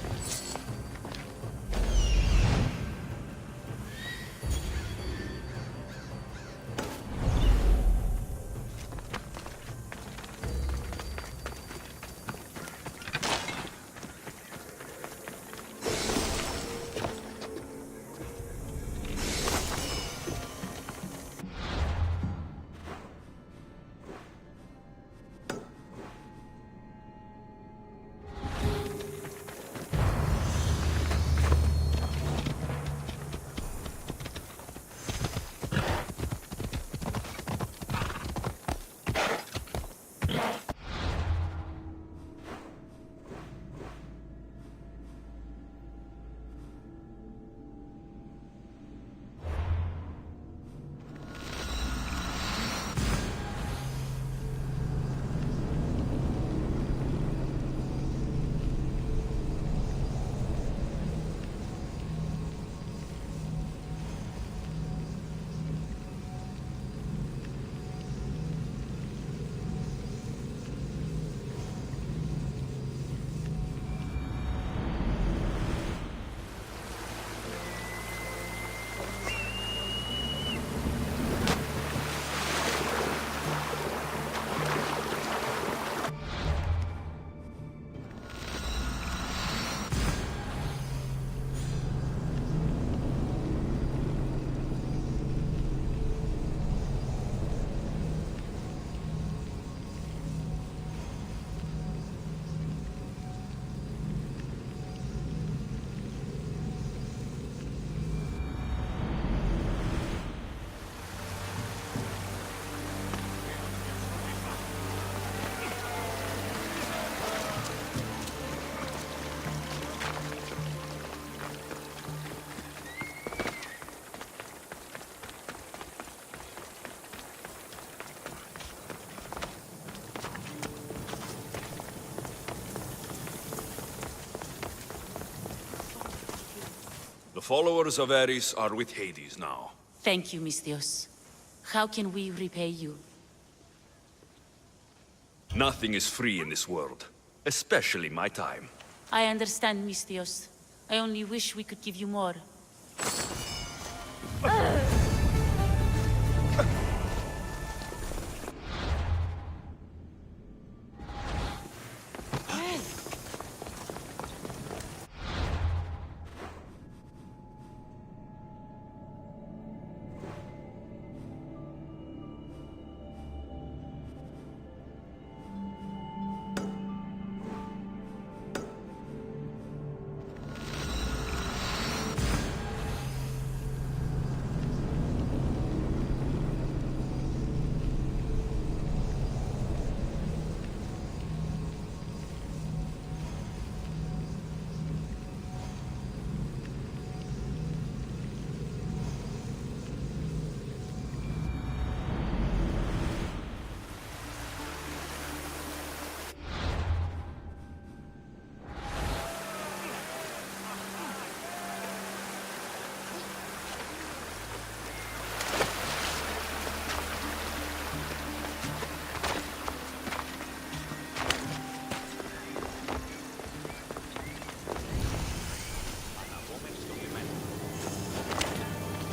The followers of Ares are with Hades now. Thank you, Misthios. How can we repay you? Nothing is free in this world, especially my time. I understand, Misthios. I only wish we could give you more.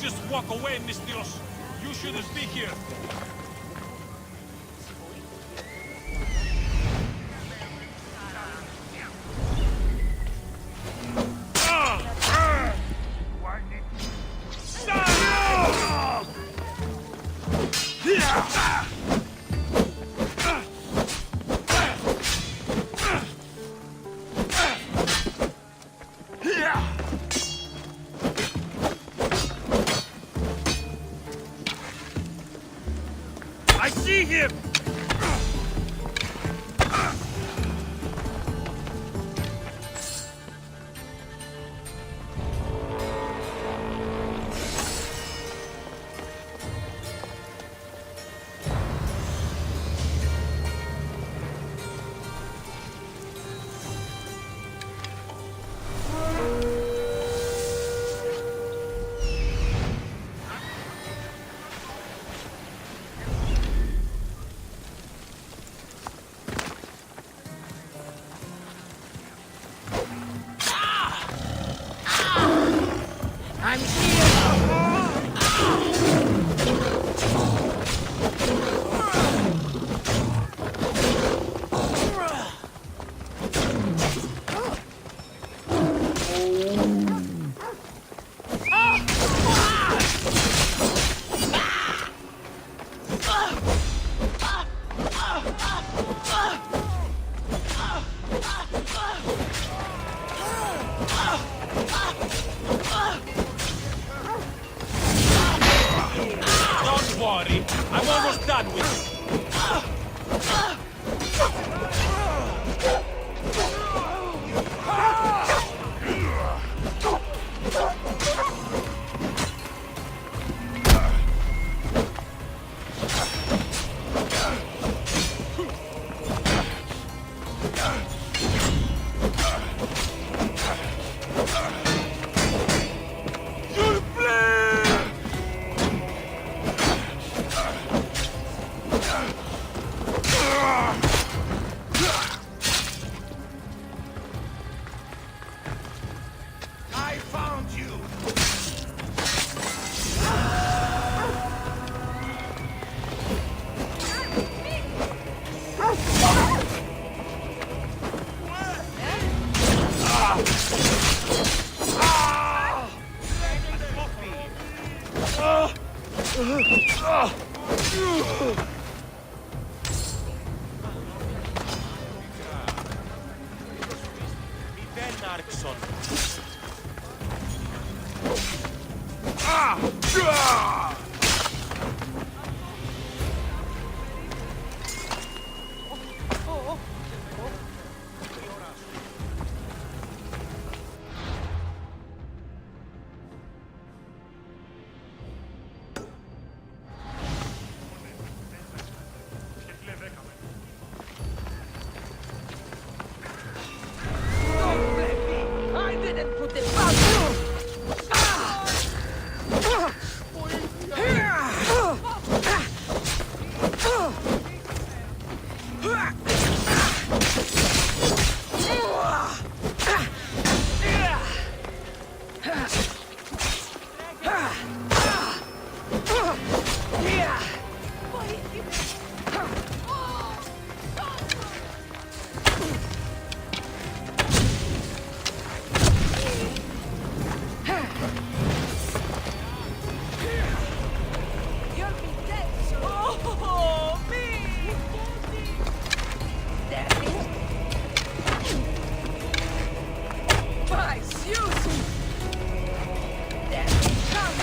Just walk away, Misthios. You shouldn't be here. see him! I'm here. Don't worry, I'm almost done with you. I found you! I didn't put the bug. You'll be dead soon. Oh, me! Daddy? By Zeus! Daddy, come!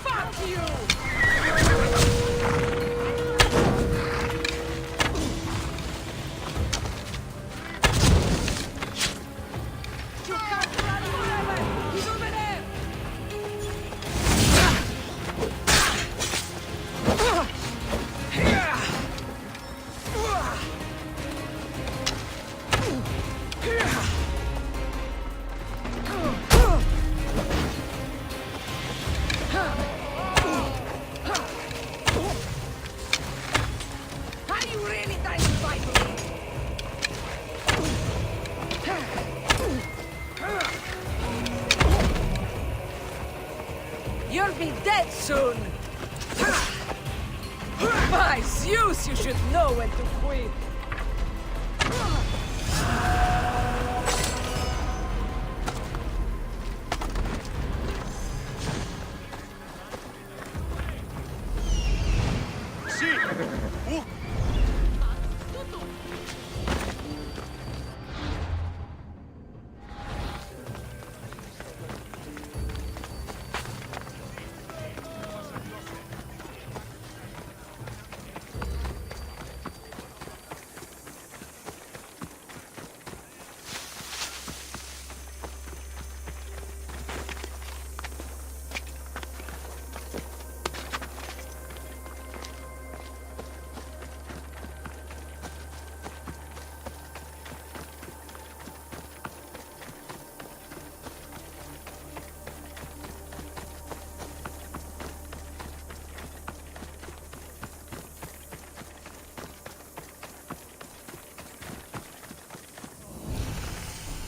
Fuck you! You can't run forever! He's over there! Are you really dying to fight me? You'll be dead soon! By Zeus, you should know when to quit!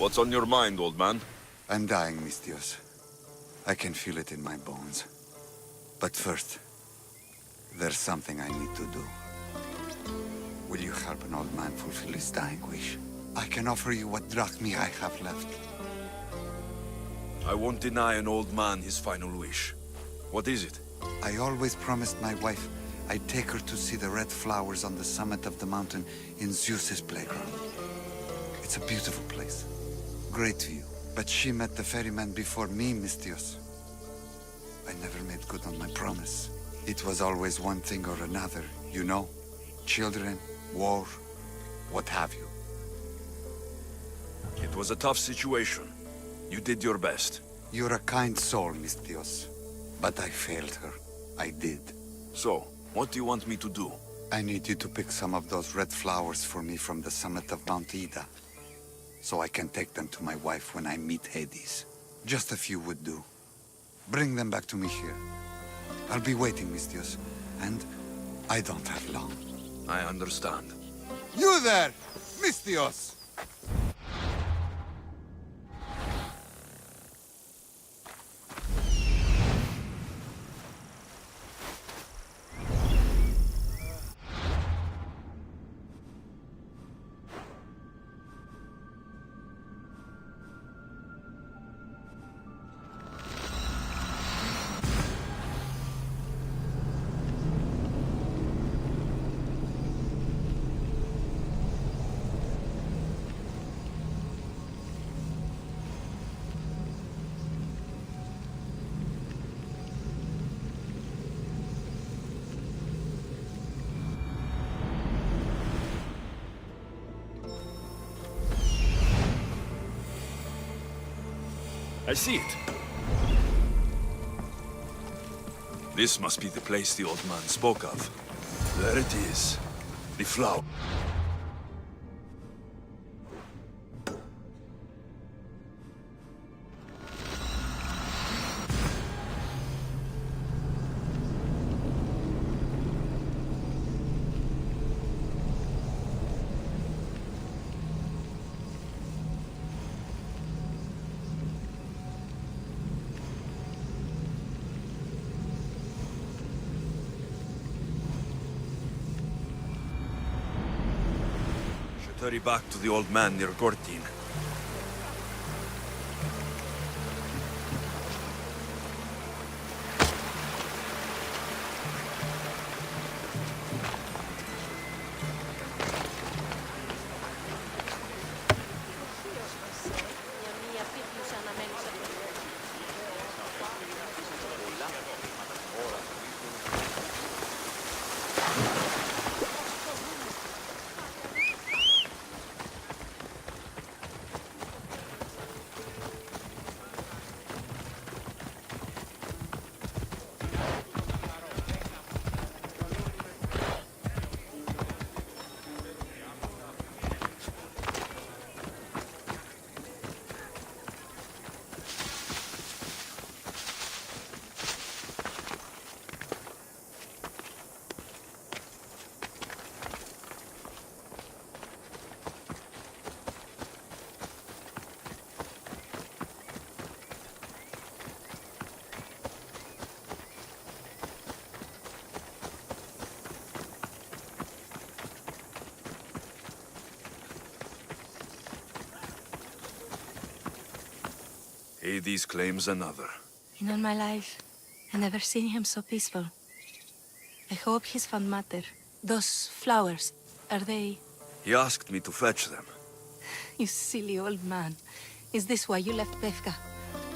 What's on your mind, old man? I'm dying, Mistios. I can feel it in my bones. But first, there's something I need to do. Will you help an old man fulfill his dying wish? I can offer you what drachmi I have left. I won't deny an old man his final wish. What is it? I always promised my wife I'd take her to see the red flowers on the summit of the mountain in Zeus's playground. It's a beautiful place. Great view. But she met the ferryman before me, Mistios. I never made good on my promise. It was always one thing or another, you know? Children, war, what have you. It was a tough situation. You did your best. You're a kind soul, Mistios. But I failed her. I did. So, what do you want me to do? I need you to pick some of those red flowers for me from the summit of Mount Ida, so I can take them to my wife when I meet Hades. Just a few would do. Bring them back to me here. I'll be waiting, Mistios, and I don't have long. I understand. You there, Mistios! I see it. This must be the place the old man spoke of. There it is. The flower. Hurry back to the old man near Gortin. Hades claims another. In all my life, I never seen him so peaceful. I hope he's found matter. Those flowers, are they... He asked me to fetch them. You silly old man. Is this why you left Pevka?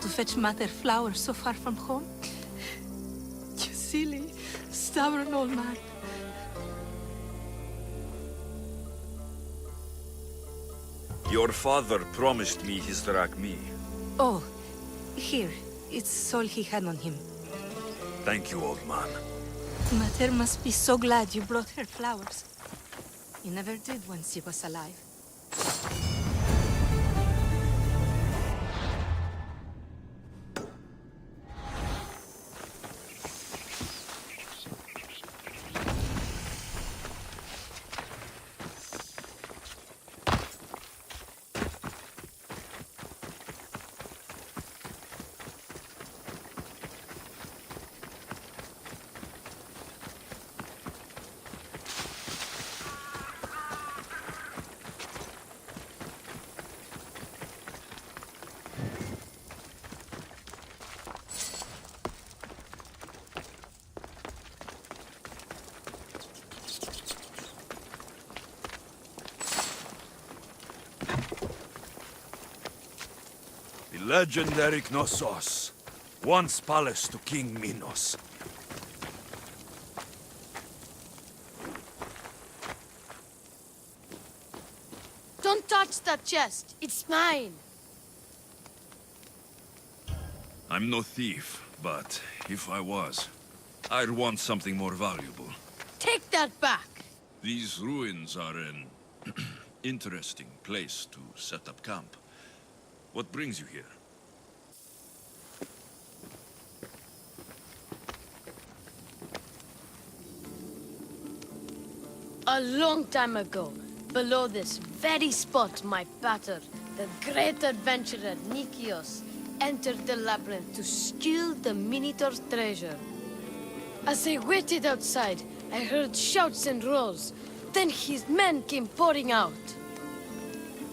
To fetch matter flowers so far from home? You silly, stubborn old man. Your father promised me his drachmi. Oh, here. It's all he had on him. Thank you, old man. Mater must be so glad you brought her flowers. You never did when she was alive. Legendary Knossos. Once palace to King Minos. Don't touch that chest. It's mine. I'm no thief, but if I was, I'd want something more valuable. Take that back. These ruins are an interesting place to set up camp. What brings you here? A long time ago, below this very spot, my pater, the great adventurer Nikios, entered the labyrinth to steal the Minotaur's treasure. As I waited outside, I heard shouts and roars. Then his men came pouring out.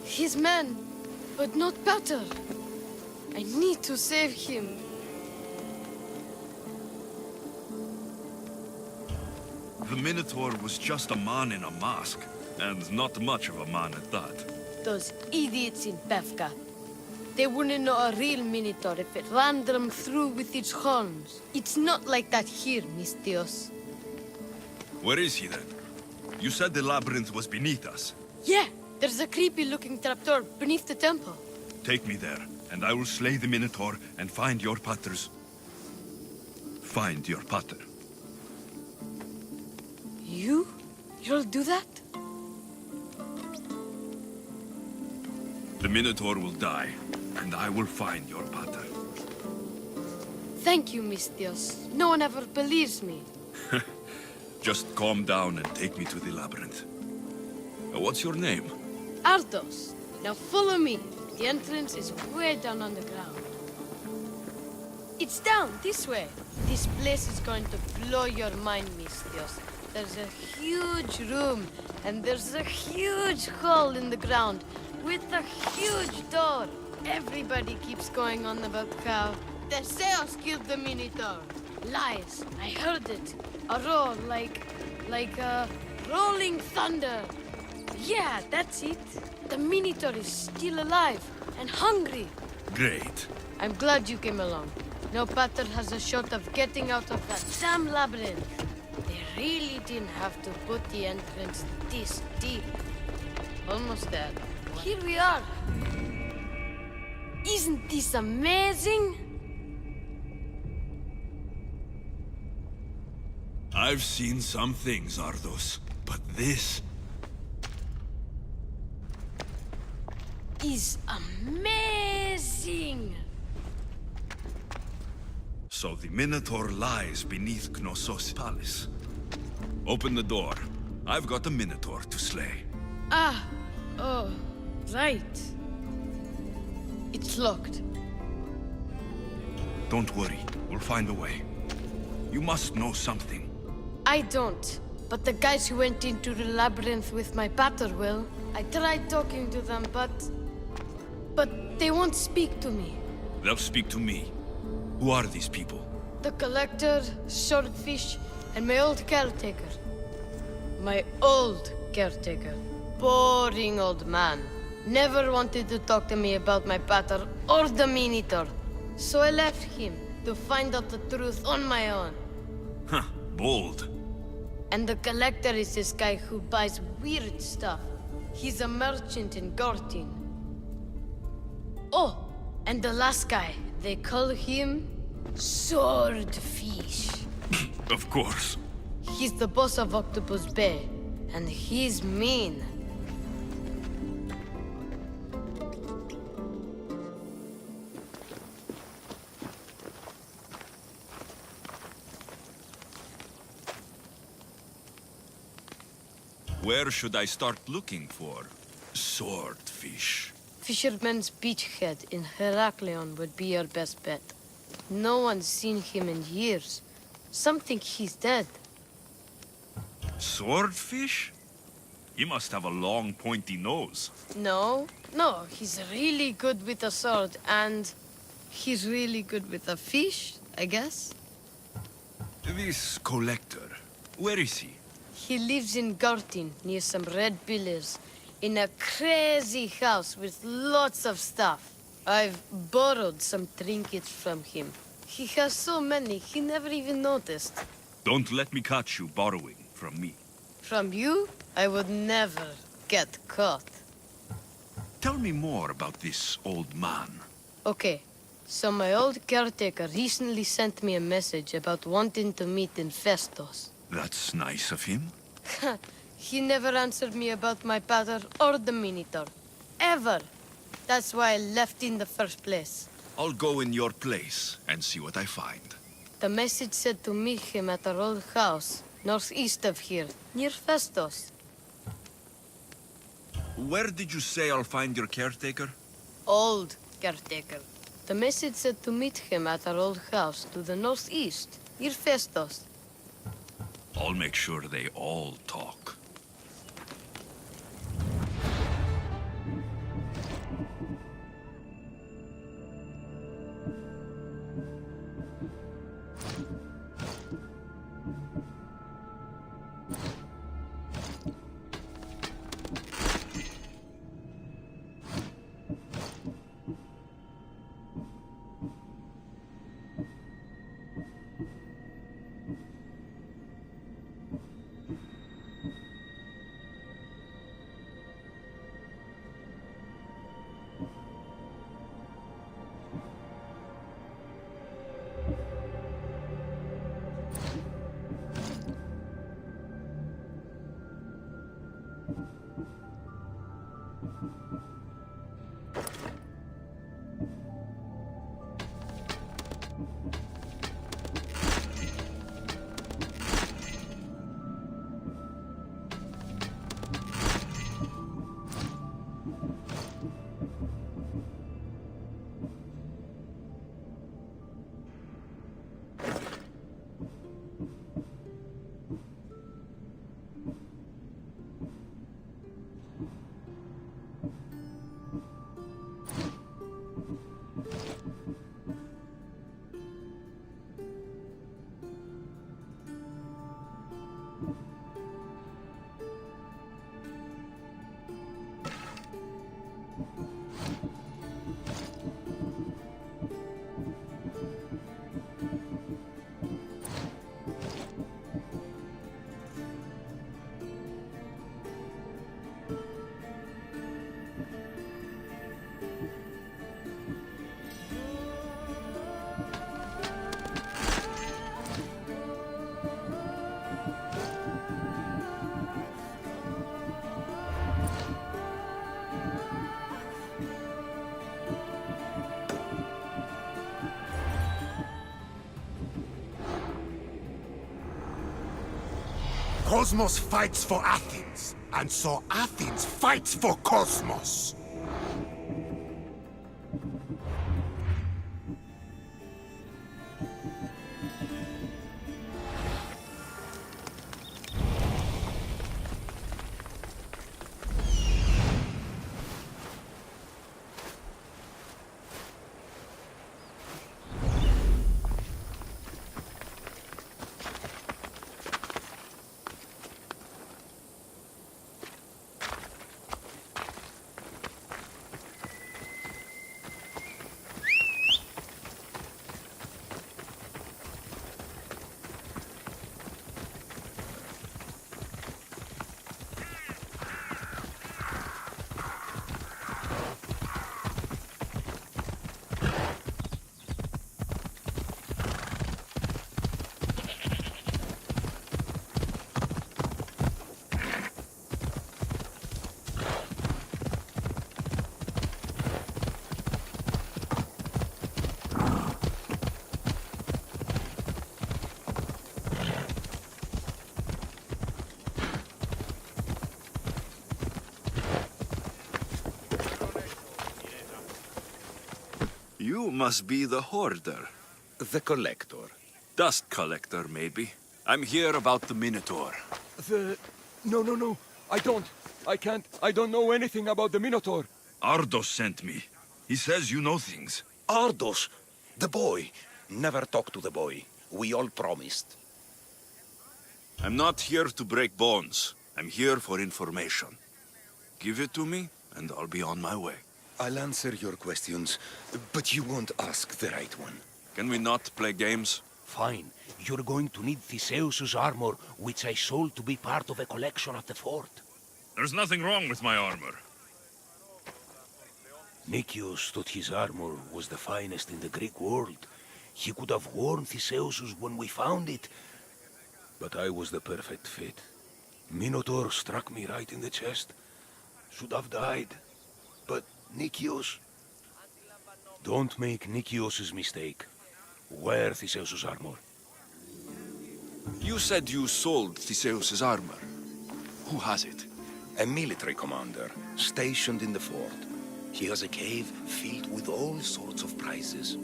His men, but not pater. I need to save him. The Minotaur was just a man in a mask, and not much of a man at that. Those idiots in Befka. They wouldn't know a real Minotaur if it ran them through with its horns. It's not like that here, Mistios. Where is he then? You said the labyrinth was beneath us. Yeah, there's a creepy-looking trapdoor beneath the temple. Take me there, and I will slay the Minotaur and find your pater's... Find your pater. You'll do that? The Minotaur will die, and I will find your pater. Thank you, Mistios. No one ever believes me. Just calm down and take me to the labyrinth. What's your name? Ardos. Now follow me. The entrance is way down on the ground. It's down, this way. This place is going to blow your mind, Mistios. There's a huge room, and there's a huge hole in the ground, with a huge door. Everybody keeps going on about how Theseus killed the Minotaur. Lies. I heard it. A roar like rolling thunder. Yeah, that's it. The Minotaur is still alive and hungry. Great. I'm glad you came along. No pater has a shot of getting out of that damn labyrinth. They really didn't have to put the entrance this deep. Almost there. Here we are. Isn't this amazing? I've seen some things, Ardos, but this... is amazing! So the Minotaur lies beneath Knossos' palace. Open the door. I've got a Minotaur to slay. Oh, right. It's locked. Don't worry, we'll find a way. You must know something. I don't, but the guys who went into the labyrinth with my pater will. I tried talking to them, but they won't speak to me. They'll speak to me. Who are these people? The collector, swordfish, and my old caretaker. My old caretaker. Boring old man. Never wanted to talk to me about my pater or the Minotaur. So I left him to find out the truth on my own. Huh, bold. And the collector is this guy who buys weird stuff. He's a merchant in Gortin. Oh, and the last guy, they call him Swordfish. Of course. He's the boss of Octopus Bay, and he's mean. Where should I start looking for swordfish? Fisherman's beachhead in Heraklion would be your best bet. No one's seen him in years. Some think he's dead. Swordfish? He must have a long, pointy nose. No, he's really good with a sword, and he's really good with a fish, I guess. This collector, where is he? He lives in Gortin, near some red pillars, in a crazy house with lots of stuff. I've borrowed some trinkets from him. He has so many, he never even noticed. Don't let me catch you borrowing from me. From you, I would never get caught. Tell me more about this old man. Okay, so my old caretaker recently sent me a message about wanting to meet in Festos. That's nice of him. He never answered me about my pater or the Minotaur. Ever. That's why I left in the first place. I'll go in your place and see what I find. The message said to meet him at our old house, northeast of here, near Festos. Where did you say I'll find your caretaker? Old caretaker. The message said to meet him at our old house to the northeast, near Festos. I'll make sure they all talk. Cosmos fights for Athens, and so Athens fights for Cosmos. You must be the hoarder. The collector. Dust collector, maybe. I'm here about the Minotaur. No. I can't. I don't know anything about the Minotaur. Ardos sent me. He says you know things. Ardos! The boy. Never talk to the boy. We all promised. I'm not here to break bones. I'm here for information. Give it to me, and I'll be on my way. I'll answer your questions, but you won't ask the right one. Can we not play games? Fine. You're going to need Theseus's armor, which I sold to be part of a collection at the fort. There's nothing wrong with my armor. Nicias thought his armor was the finest in the Greek world. He could have worn Theseus's when we found it, but I was the perfect fit. Minotaur struck me right in the chest. Should have died. But Nicias... Don't make Nicias's mistake. Wear Theseus's armor. You said you sold Theseus's armor. Who has it? A military commander, stationed in the fort. He has a cave filled with all sorts of prizes.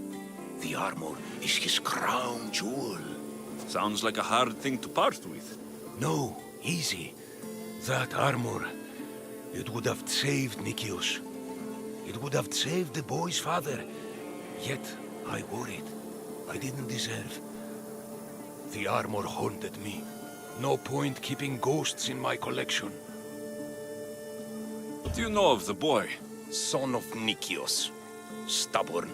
The armor is his crown jewel. Sounds like a hard thing to part with. No, easy. That armor, it would have saved Nicias. It would have saved the boy's father. Yet, I wore it. I didn't deserve. The armor haunted me. No point keeping ghosts in my collection. What do you know of the boy? Son of Nicias. Stubborn.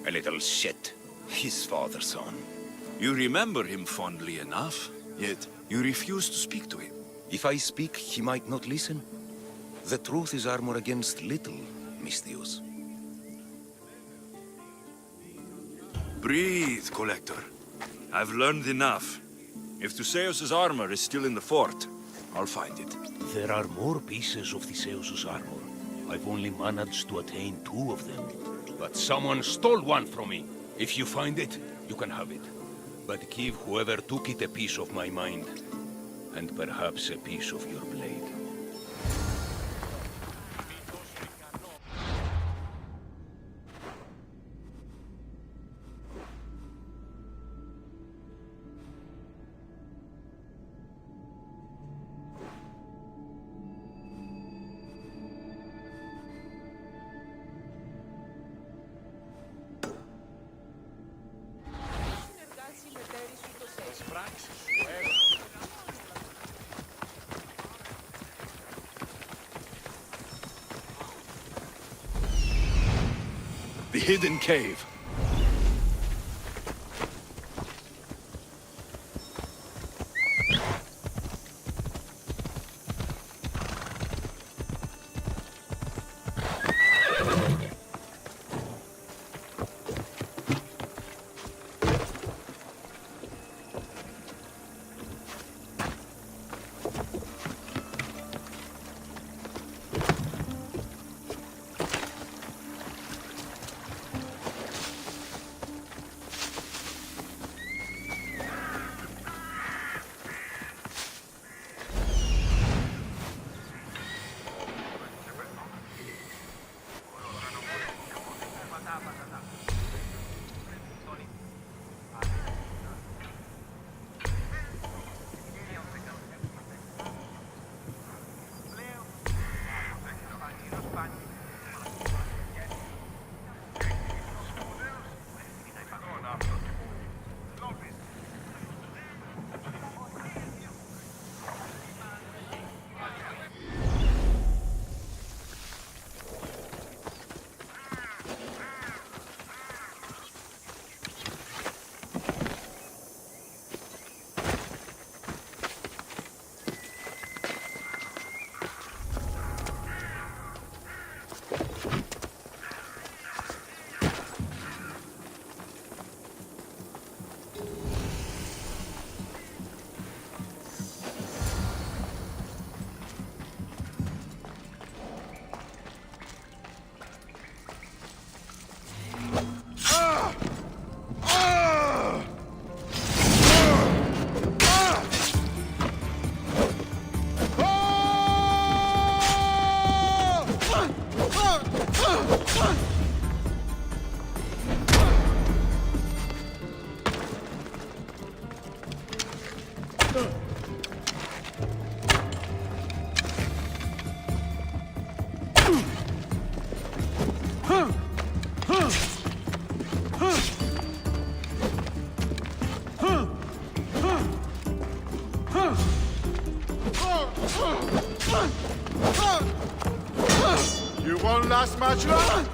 A little shit. His father's son. You remember him fondly enough, yet you refuse to speak to him. If I speak, he might not listen. The truth is armor against little, Misthios. Breathe, Collector. I've learned enough. If Theseus's armor is still in the fort, I'll find it. There are more pieces of Theseus's armor. I've only managed to attain 2 of them. But someone stole one from me. If you find it, you can have it. But give whoever took it a piece of my mind. And perhaps a piece of your blade. The hidden cave. won't last much longer!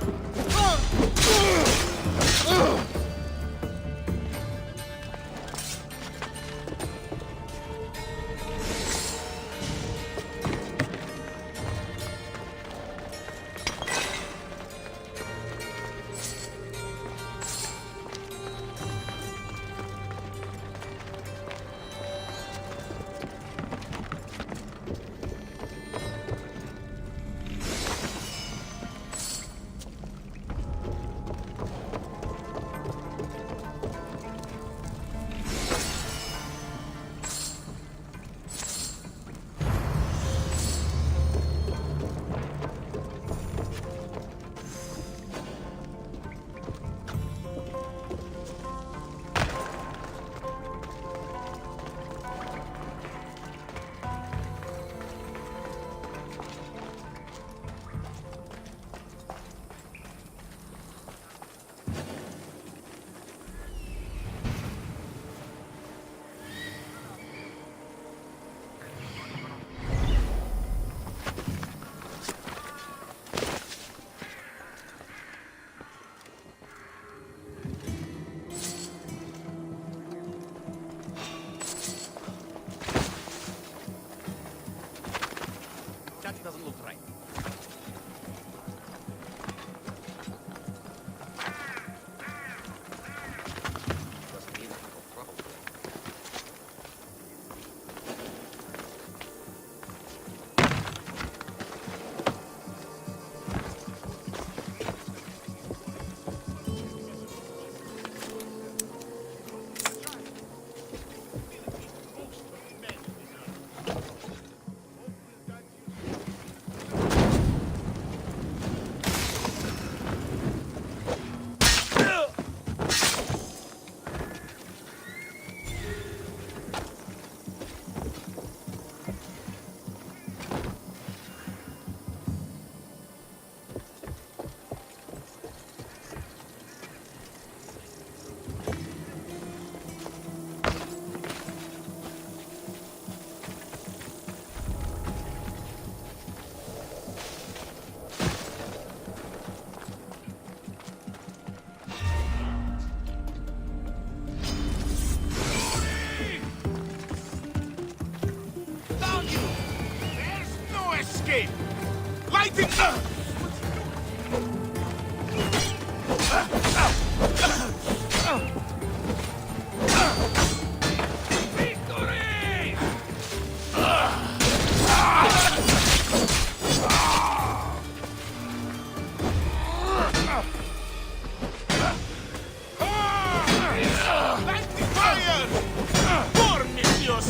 That doesn't look right. Escape! Lighting up! Victory! Light the fire! More Misios!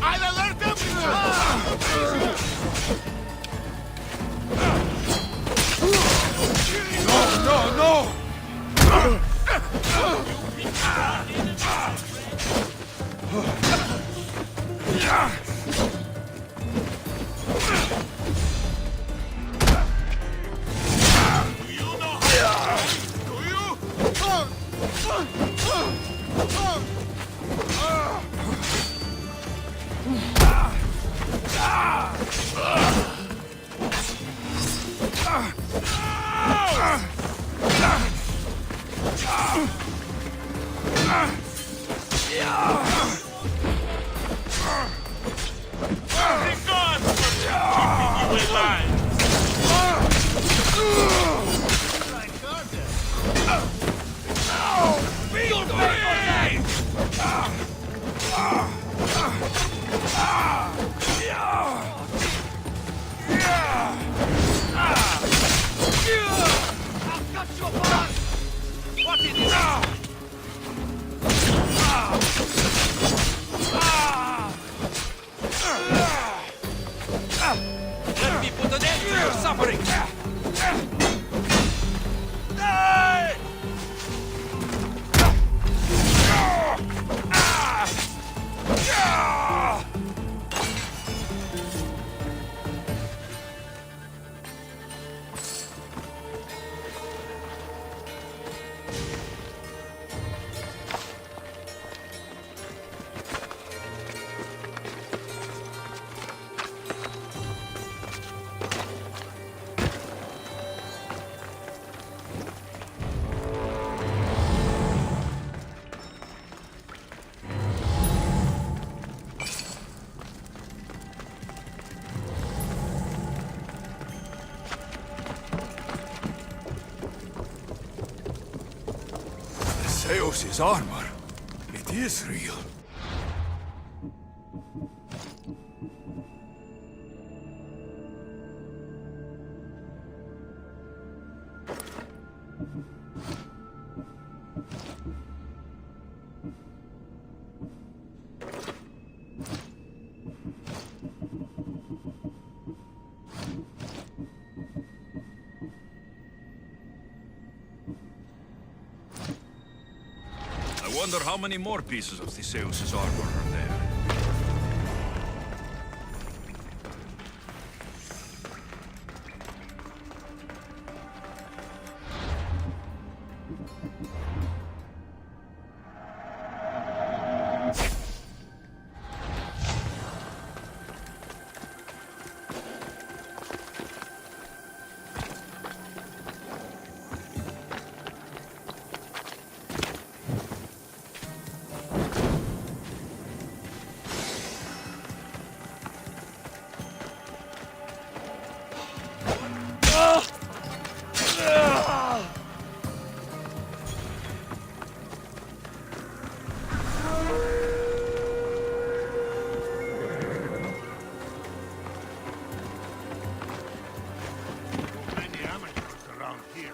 I'll alert everyone! No, no, no! Let me put an end to your suffering! Theseus's armor. It is real. I wonder how many more pieces of Theseus's armor are there. Many amateurs around here.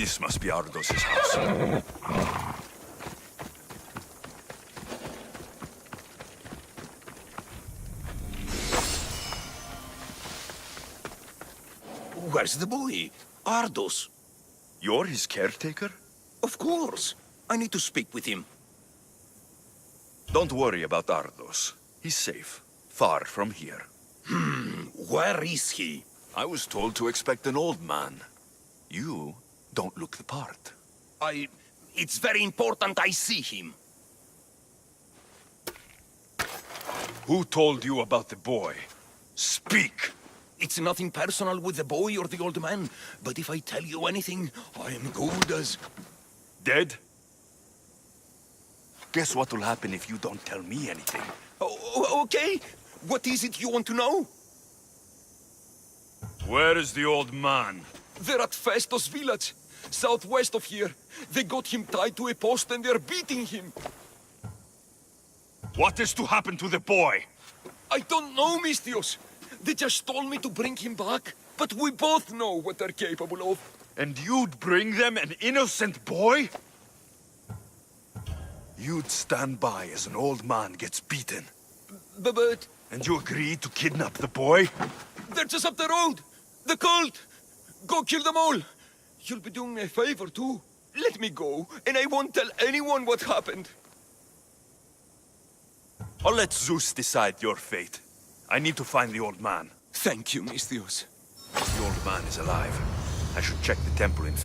This must be Ardos's house. Where's the boy? Ardos. You're his caretaker? Of course. I need to speak with him. Don't worry about Ardos. He's safe. Far from here. Where is he? I was told to expect an old man. You don't look the part. It's very important I see him. Who told you about the boy? Speak! It's nothing personal with the boy or the old man, but if I tell you anything, I am good as... Dead? Guess what will happen if you don't tell me anything? Okay. What is it you want to know? Where is the old man? They're at Festos village, southwest of here. They got him tied to a post and they're beating him. What is to happen to the boy? I don't know, Mistios. They just told me to bring him back, but we both know what they're capable of. And you'd bring them an innocent boy? You'd stand by as an old man gets beaten. But... And you agreed to kidnap the boy? They're just up the road. The cult. Go kill them all. You'll be doing me a favor, too. Let me go, and I won't tell anyone what happened. I'll let Zeus decide your fate. I need to find the old man. Thank you, Mistios. The old man is alive. I should check the temple in...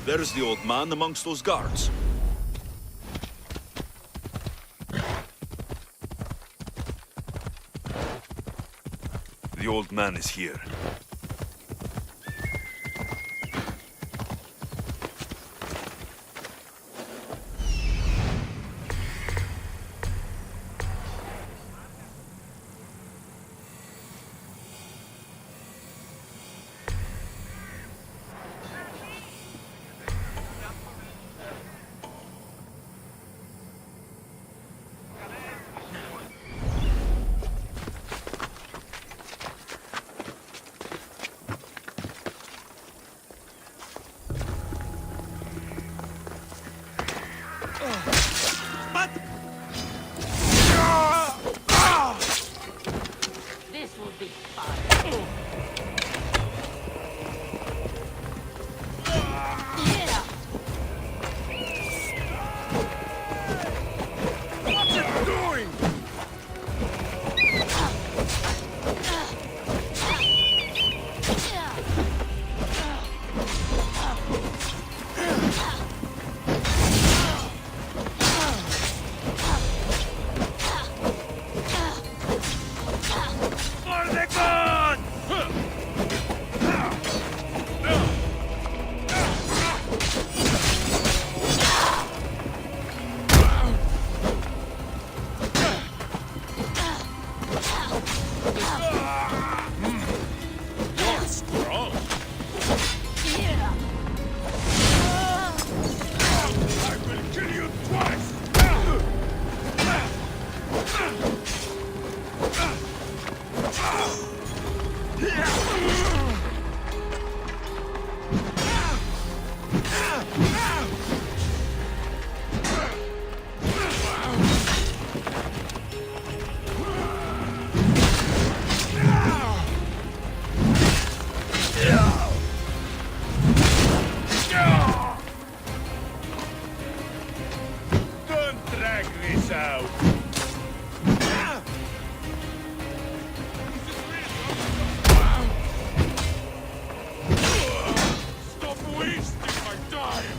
There's the old man amongst those guards. The old man is here. This will be fun. What's it doing? Stop wasting my time!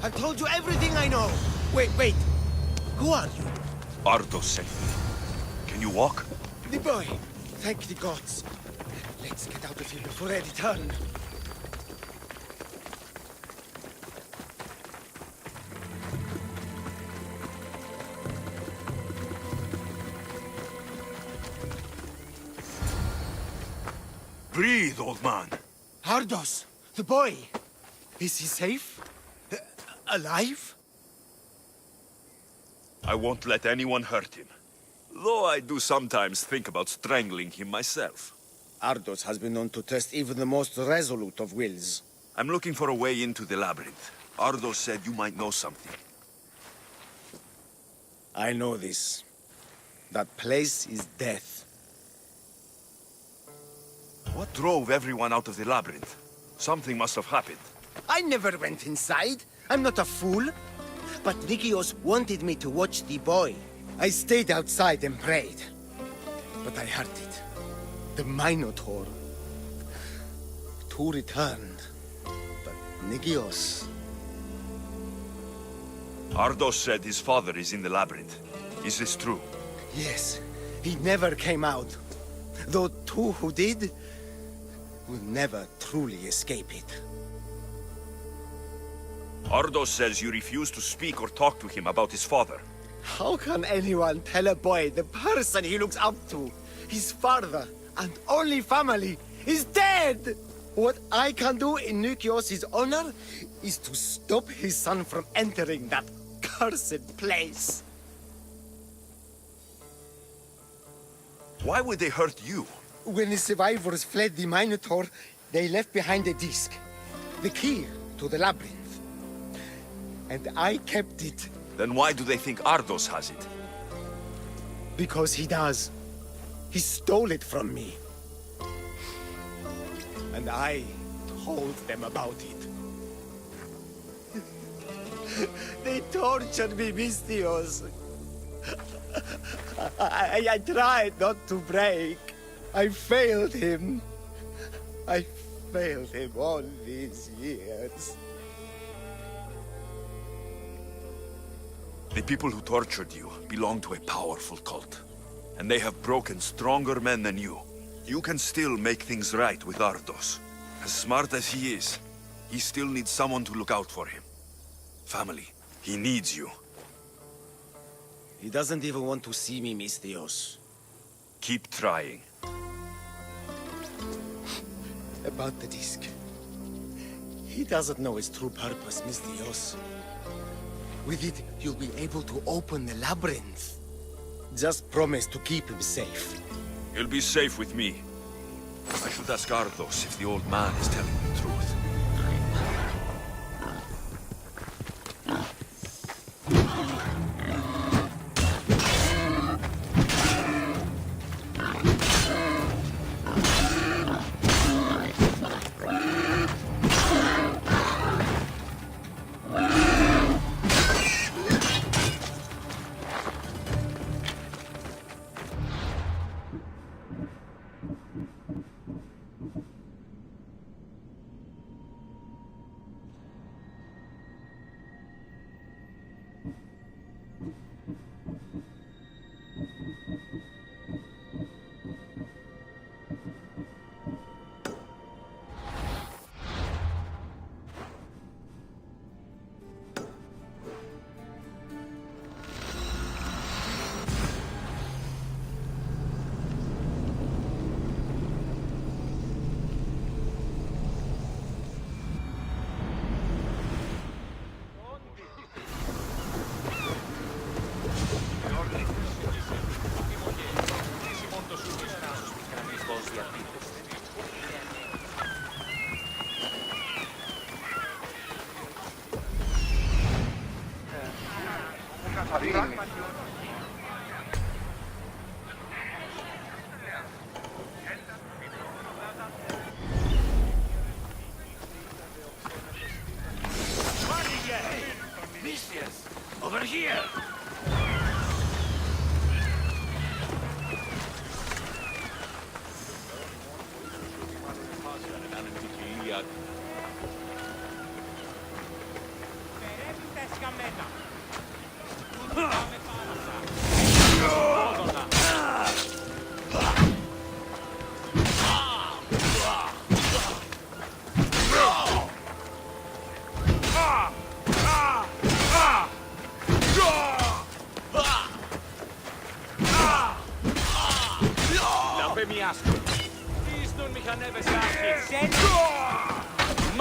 I've told you everything I know. Wait. Who are you? Ardos sent me. Can you walk? The boy. Thank the gods. Let's get out of here before they return. Breathe, old man. Ardos, the boy. Is he safe? Alive? I won't let anyone hurt him. Though I do sometimes think about strangling him myself. Ardos has been known to test even the most resolute of wills. I'm looking for a way into the labyrinth. Ardos said you might know something. I know this. That place is death. What drove everyone out of the labyrinth? Something must have happened. I never went inside. I'm not a fool. But Nikios wanted me to watch the boy. I stayed outside and prayed. But I heard it. The Minotaur. Two returned. But Nikios... Ardos said his father is in the labyrinth. Is this true? Yes. He never came out. Though two who did... will never truly escape it. Ardos says you refuse to speak or talk to him about his father. How can anyone tell a boy the person he looks up to, his father and only family, is dead? What I can do in Nikios' honor is to stop his son from entering that cursed place. Why would they hurt you? When the survivors fled the Minotaur, they left behind a disc, the key to the labyrinth. And I kept it. Then why do they think Ardos has it? Because he does. He stole it from me. And I told them about it. They tortured me, Mistios. I tried not to break. I failed him. I failed him all these years. The people who tortured you belong to a powerful cult. And they have broken stronger men than you. You can still make things right with Ardos. As smart as he is, he still needs someone to look out for him. Family. He needs you. He doesn't even want to see me, Mistios. Keep trying. About the disc. He doesn't know its true purpose, Mistios. With it, you'll be able to open the labyrinth. Just promise to keep him safe. He'll be safe with me. I should ask Ardos if the old man is telling the truth. Over here!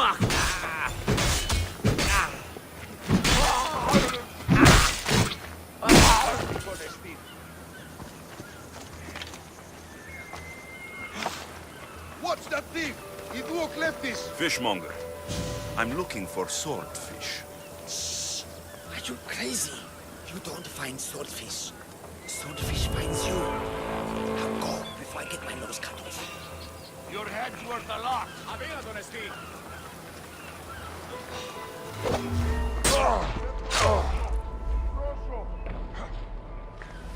Watch that thief! He look left this! Fishmonger. I'm looking for swordfish. Shh! Are you crazy? You don't find swordfish. Swordfish finds you. Now go before I get my nose cut off. Your head's worth a lot. Avila, Donesti.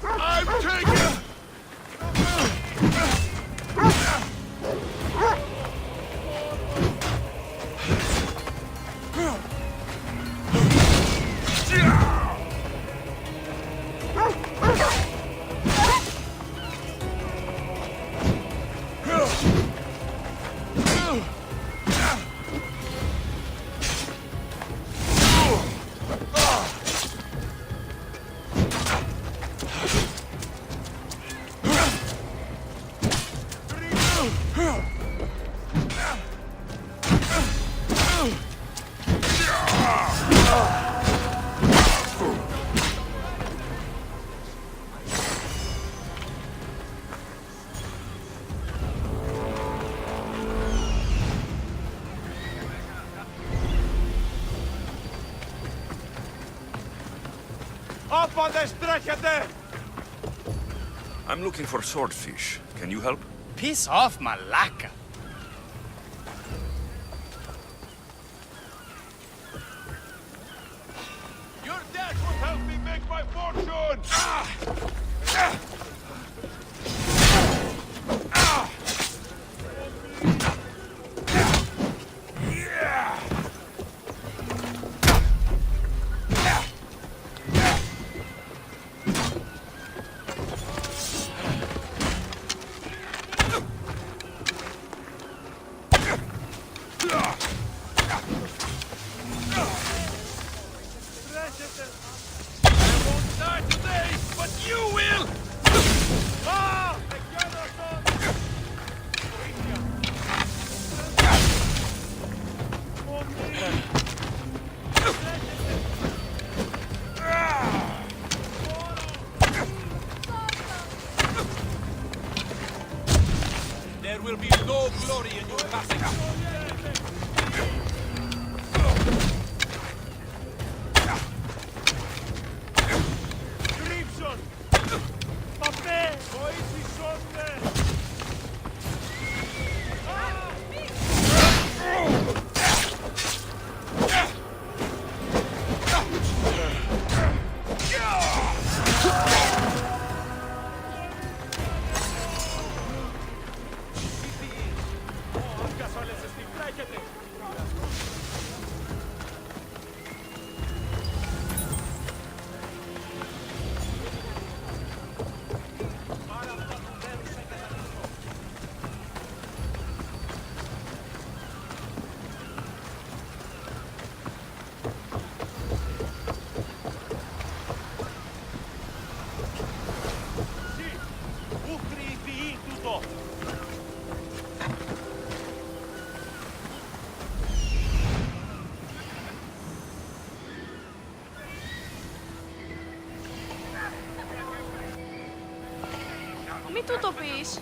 I'm taken! I'm looking for swordfish. Can you help? Piss off, Malaka. Your dad would help me make my fortune! There will be no glory in your passing. Crimson! Papé! Voici sonne! Μην του το πεις.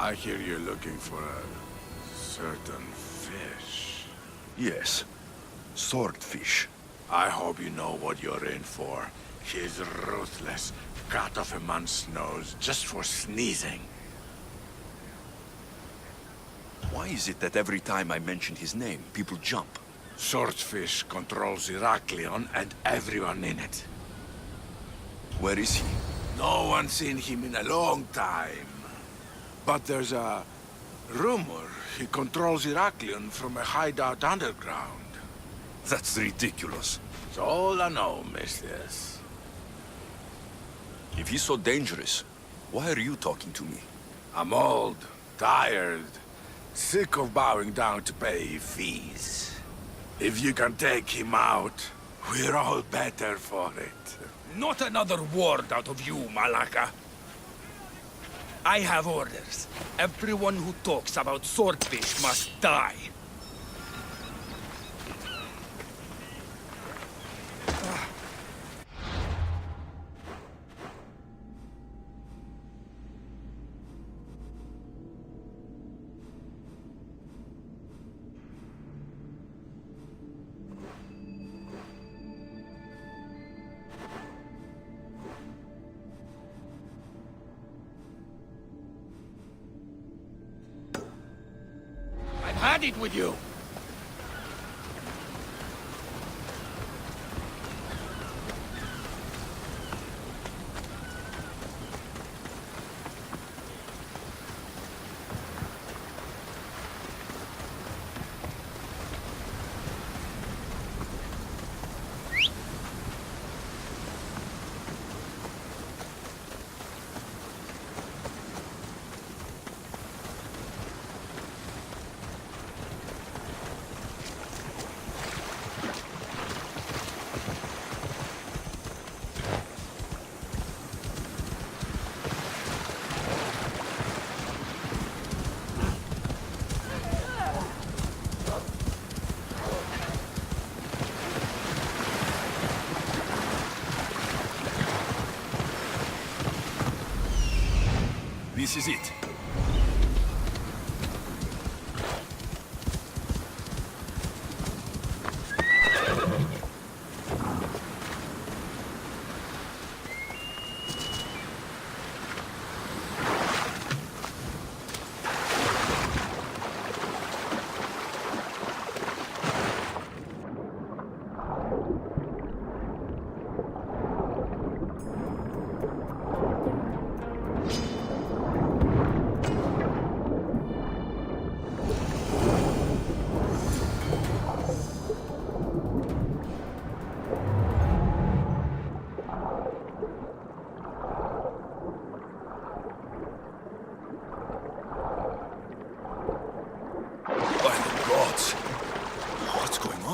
I hear you're looking for a certain fish. Yes. Swordfish. I hope you know what you're in for. He's ruthless. Cut off a man's nose just for sneezing. Why is it that every time I mention his name, people jump? Swordfish controls Heraklion and everyone in it. Where is he? No one's seen him in a long time. But there's a rumor he controls Heraklion from a hideout underground. That's ridiculous. It's all I know, mistress. If he's so dangerous, why are you talking to me? I'm old, tired, sick of bowing down to pay fees. If you can take him out, we're all better for it. Not another word out of you, Malaka. I have orders. Everyone who talks about swordfish must die. I've had it with you. This is it.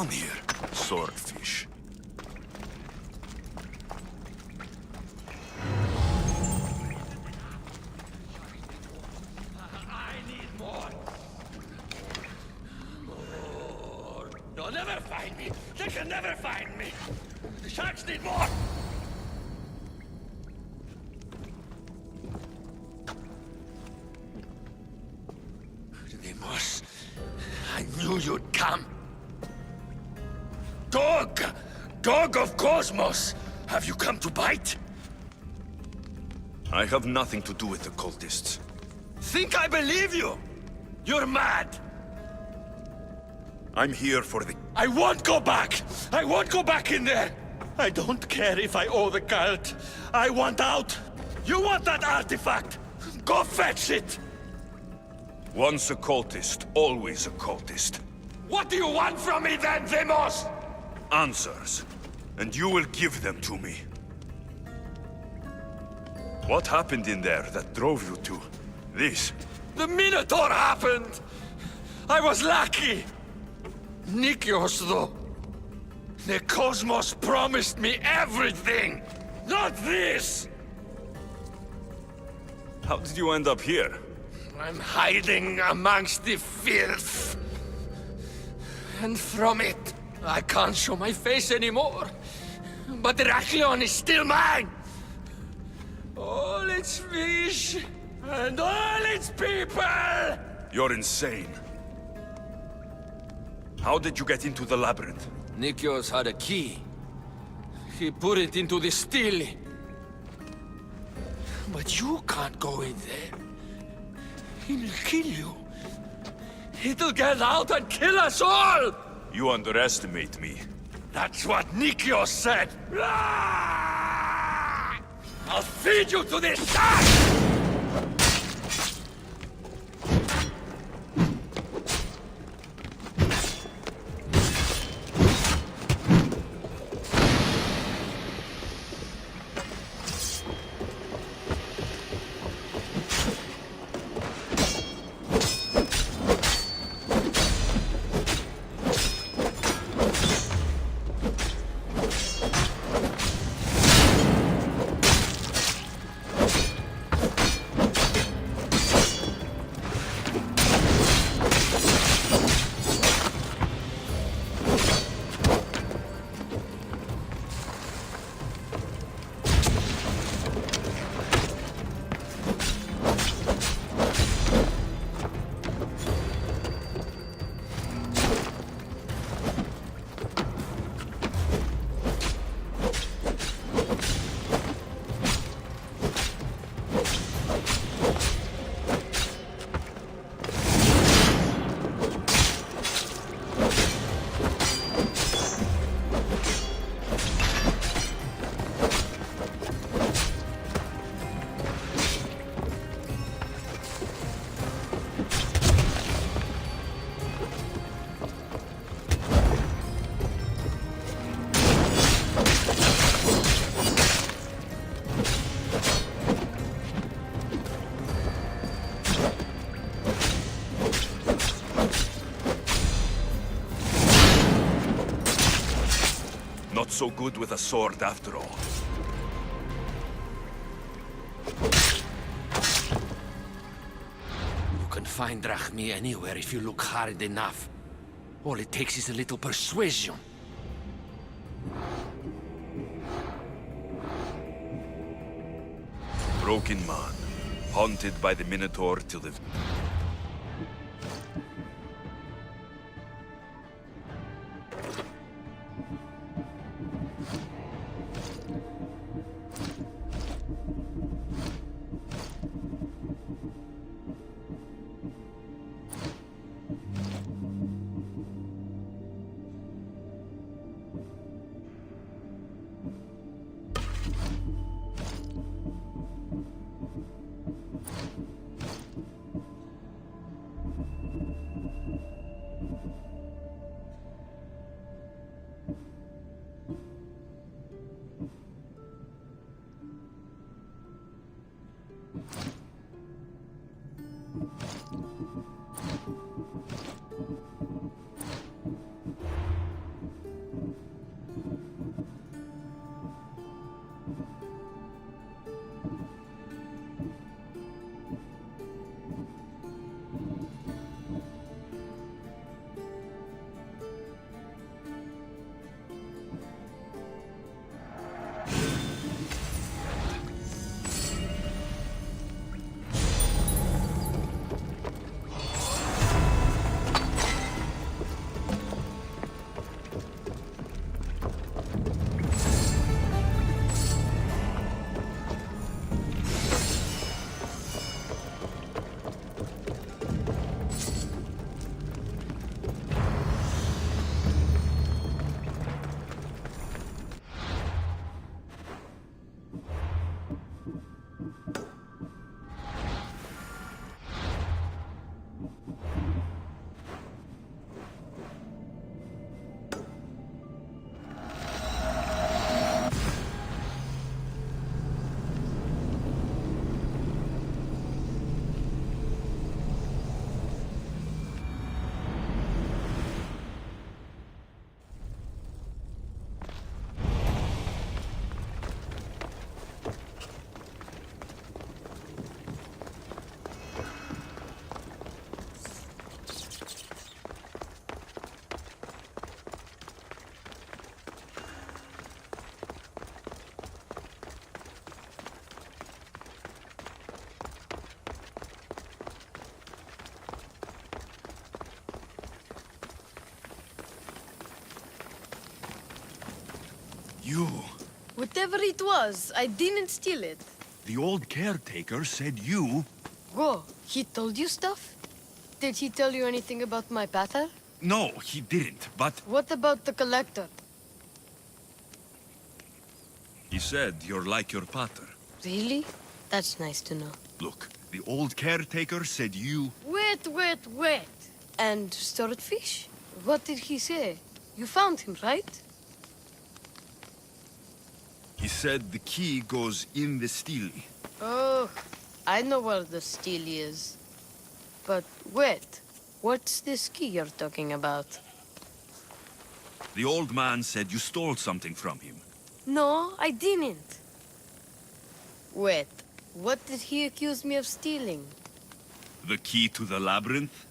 Here. Swordfish. I need more. More. They'll never find me. They can never find me. The sharks need more. Deimos, I knew you'd come. Dog! Dog of Cosmos! Have you come to bite? I have nothing to do with the cultists. Think I believe you? You're mad! I'm here for the... I won't go back! I won't go back in there! I don't care if I owe the cult. I want out! You want that artifact? Go fetch it! Once a cultist, always a cultist. What do you want from me then, Deimos? Answers, and you will give them to me. What happened in there that drove you to this? The Minotaur happened! I was lucky! Nikios, though. The Cosmos promised me everything! Not this! How did you end up here? I'm hiding amongst the filth. And from it, I can't show my face anymore. But Heraklion is still mine! All its fish, and all its people! You're insane. How did you get into the labyrinth? Nikios had a key. He put it into the stele. But you can't go in there. He'll kill you. It'll get out and kill us all! You underestimate me. That's what Nikios said! Ah! I'll feed you to this shark! Not so good with a sword after all. You can find Drachmi anywhere if you look hard enough. All it takes is a little persuasion. Broken man, haunted by the Minotaur till the... You. Whatever it was, I didn't steal it. The old caretaker said you... Whoa, he told you stuff? Did he tell you anything about my pater? No, he didn't, but... What about the collector? He said you're like your pater. Really? That's nice to know. Look, the old caretaker said you... Wait. And swordfish? What did he say? You found him, right? He said the key goes in the stele. Oh, I know where the steel is. But wait, what's this key you're talking about? The old man said you stole something from him. No, I didn't. Wait, what did he accuse me of stealing? The key to the labyrinth?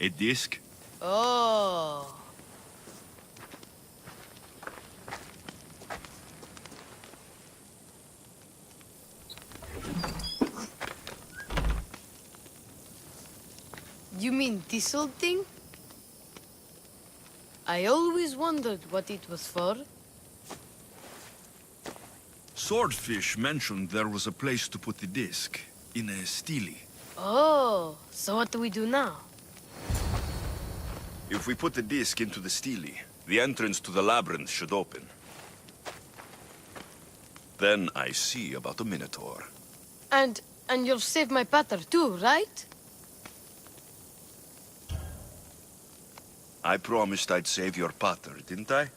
A disc? Oh. You mean this old thing? I always wondered what it was for. Swordfish mentioned there was a place to put the disc. In a stele. Oh, so what do we do now? If we put the disc into the stele, the entrance to the labyrinth should open. Then I see about the Minotaur. And you'll save my pater too, right? I promised I'd save your pater, didn't I?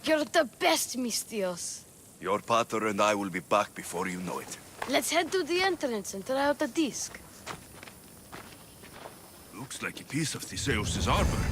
You're the best, Mistios. Your pater and I will be back before you know it. Let's head to the entrance and try out the disc. Looks like a piece of Theseus's armor.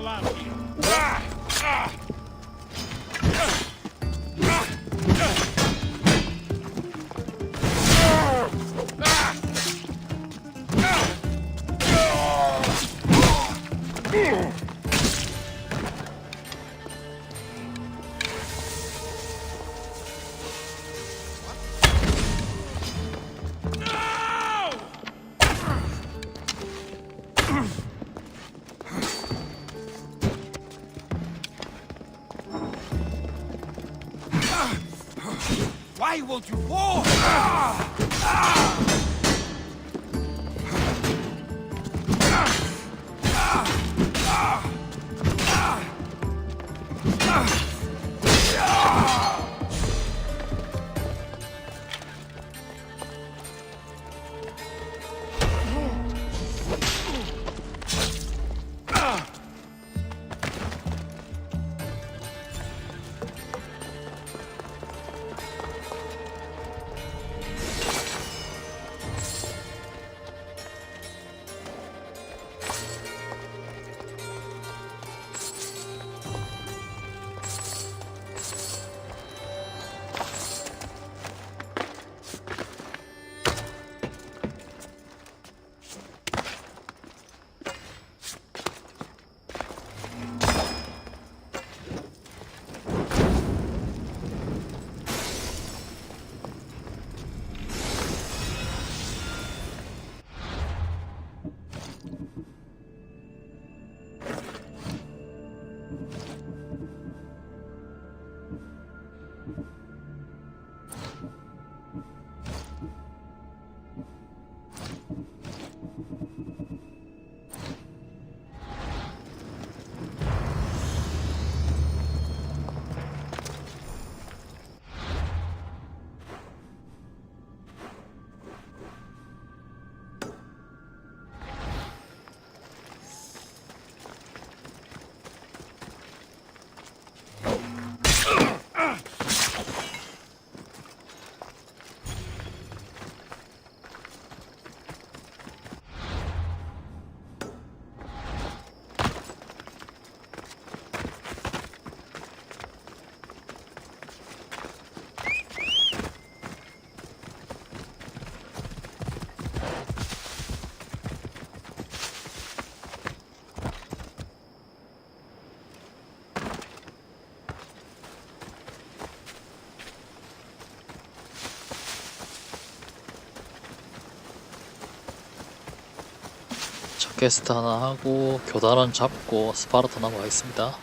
out here. Why won't you walk? 첫 퀘스트 하나 하고 교단원 잡고 스파르타 넘어가 있습니다.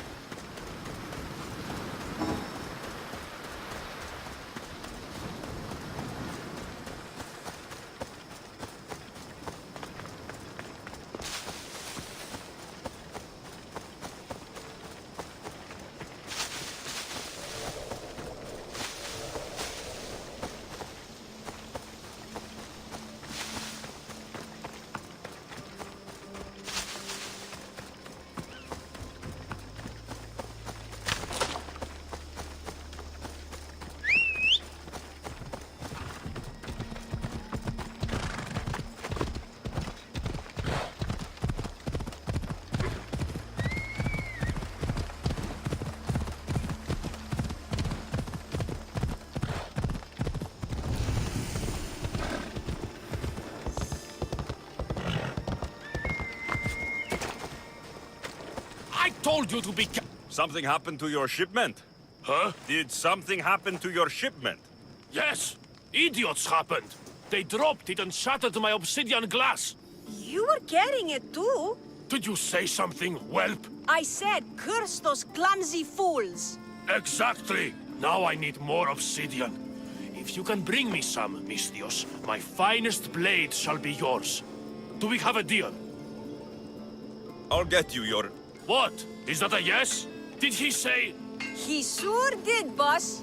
I told you to be Something happened to your shipment? Huh? Did something happen to your shipment? Yes! Idiots happened! They dropped it and shattered my obsidian glass! You were carrying it too. Did you say something, whelp? I said, curse those clumsy fools. Exactly! Now I need more obsidian. If you can bring me some, Mistios, my finest blade shall be yours. Do we have a deal? I'll get you your... What? Is that a yes? Did he say... He sure did, boss.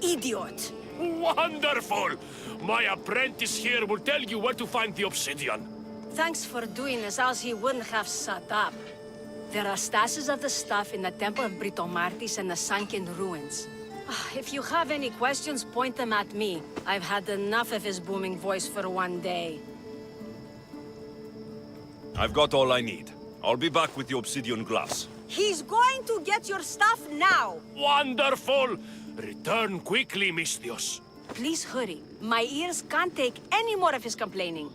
Idiot. Wonderful! My apprentice here will tell you where to find the obsidian. Thanks for doing this, else he wouldn't have shut up. There are stashes of the stuff in the Temple of Britomartis and the sunken ruins. If you have any questions, point them at me. I've had enough of his booming voice for one day. I've got all I need. I'll be back with the obsidian glass. He's going to get your stuff now. Wonderful! Return quickly, Misthios. Please hurry. My ears can't take any more of his complaining.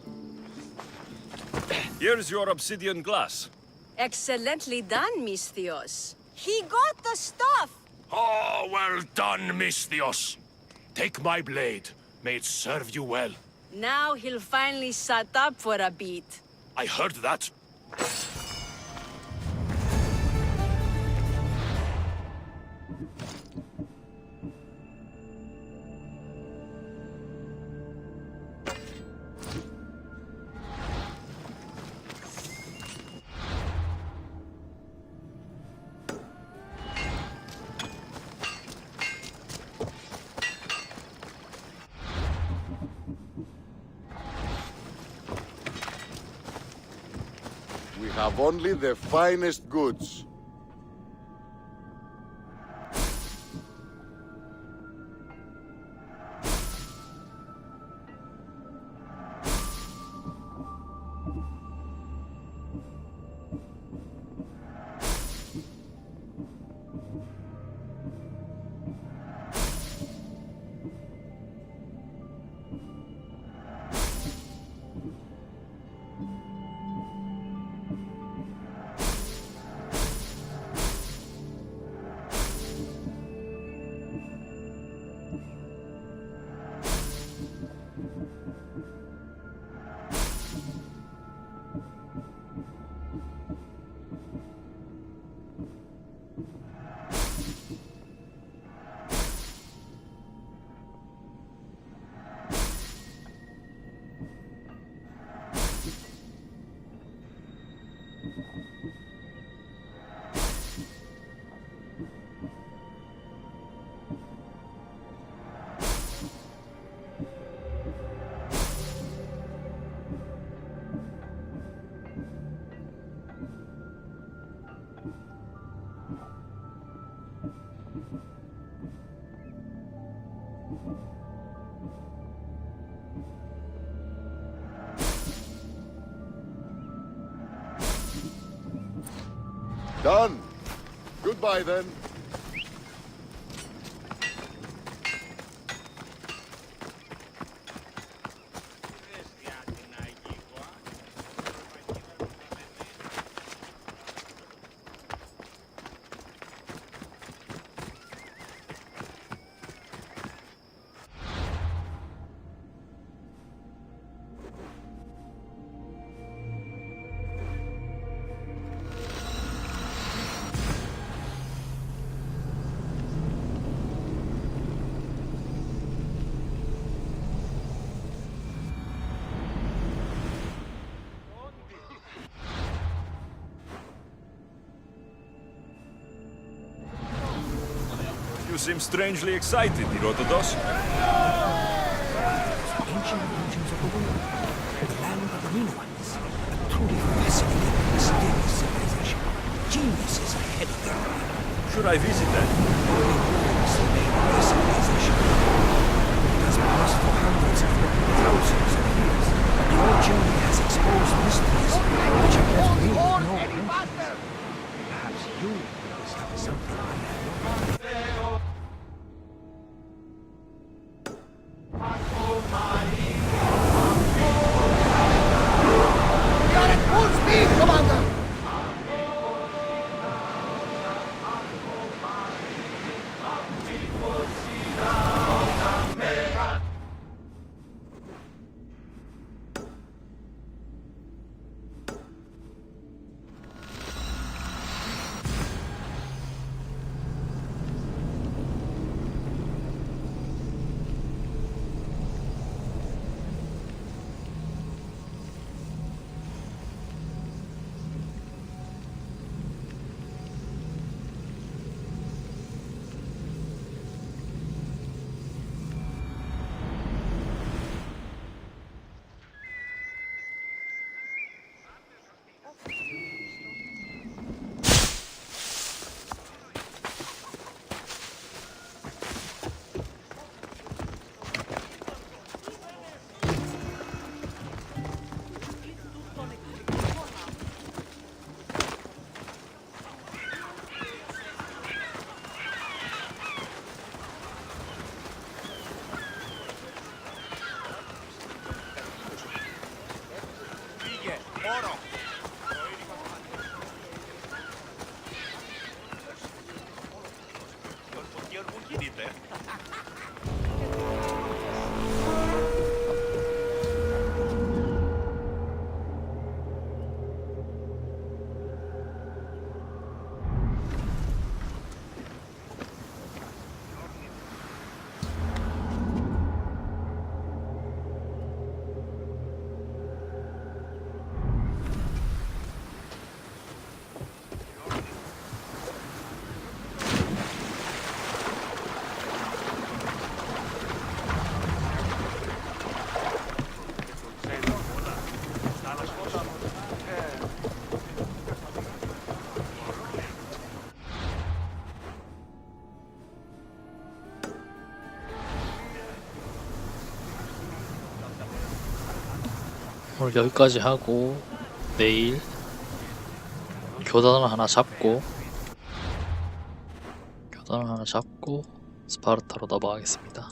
Here's your obsidian glass. Excellently done, Misthios. He got the stuff. Oh, well done, Misthios. Take my blade. May it serve you well. Now he'll finally shut up for a beat. I heard that. We have only the finest goods. Done. Goodbye, then. You seem strangely excited, Herodotus. Ancient regions of the world, the land of the Minoans, a truly fascinating, mysterious civilization. Geniuses ahead of their time. Should I visit them? Surveyed their civilization. It has passed for hundreds, if not thousands of years. Your journey has exposed mysteries which have left me with no answers. Perhaps you will discover something I have not. 오늘 여기까지 하고 내일 교단을 하나 잡고 스파르타로 넘어가겠습니다.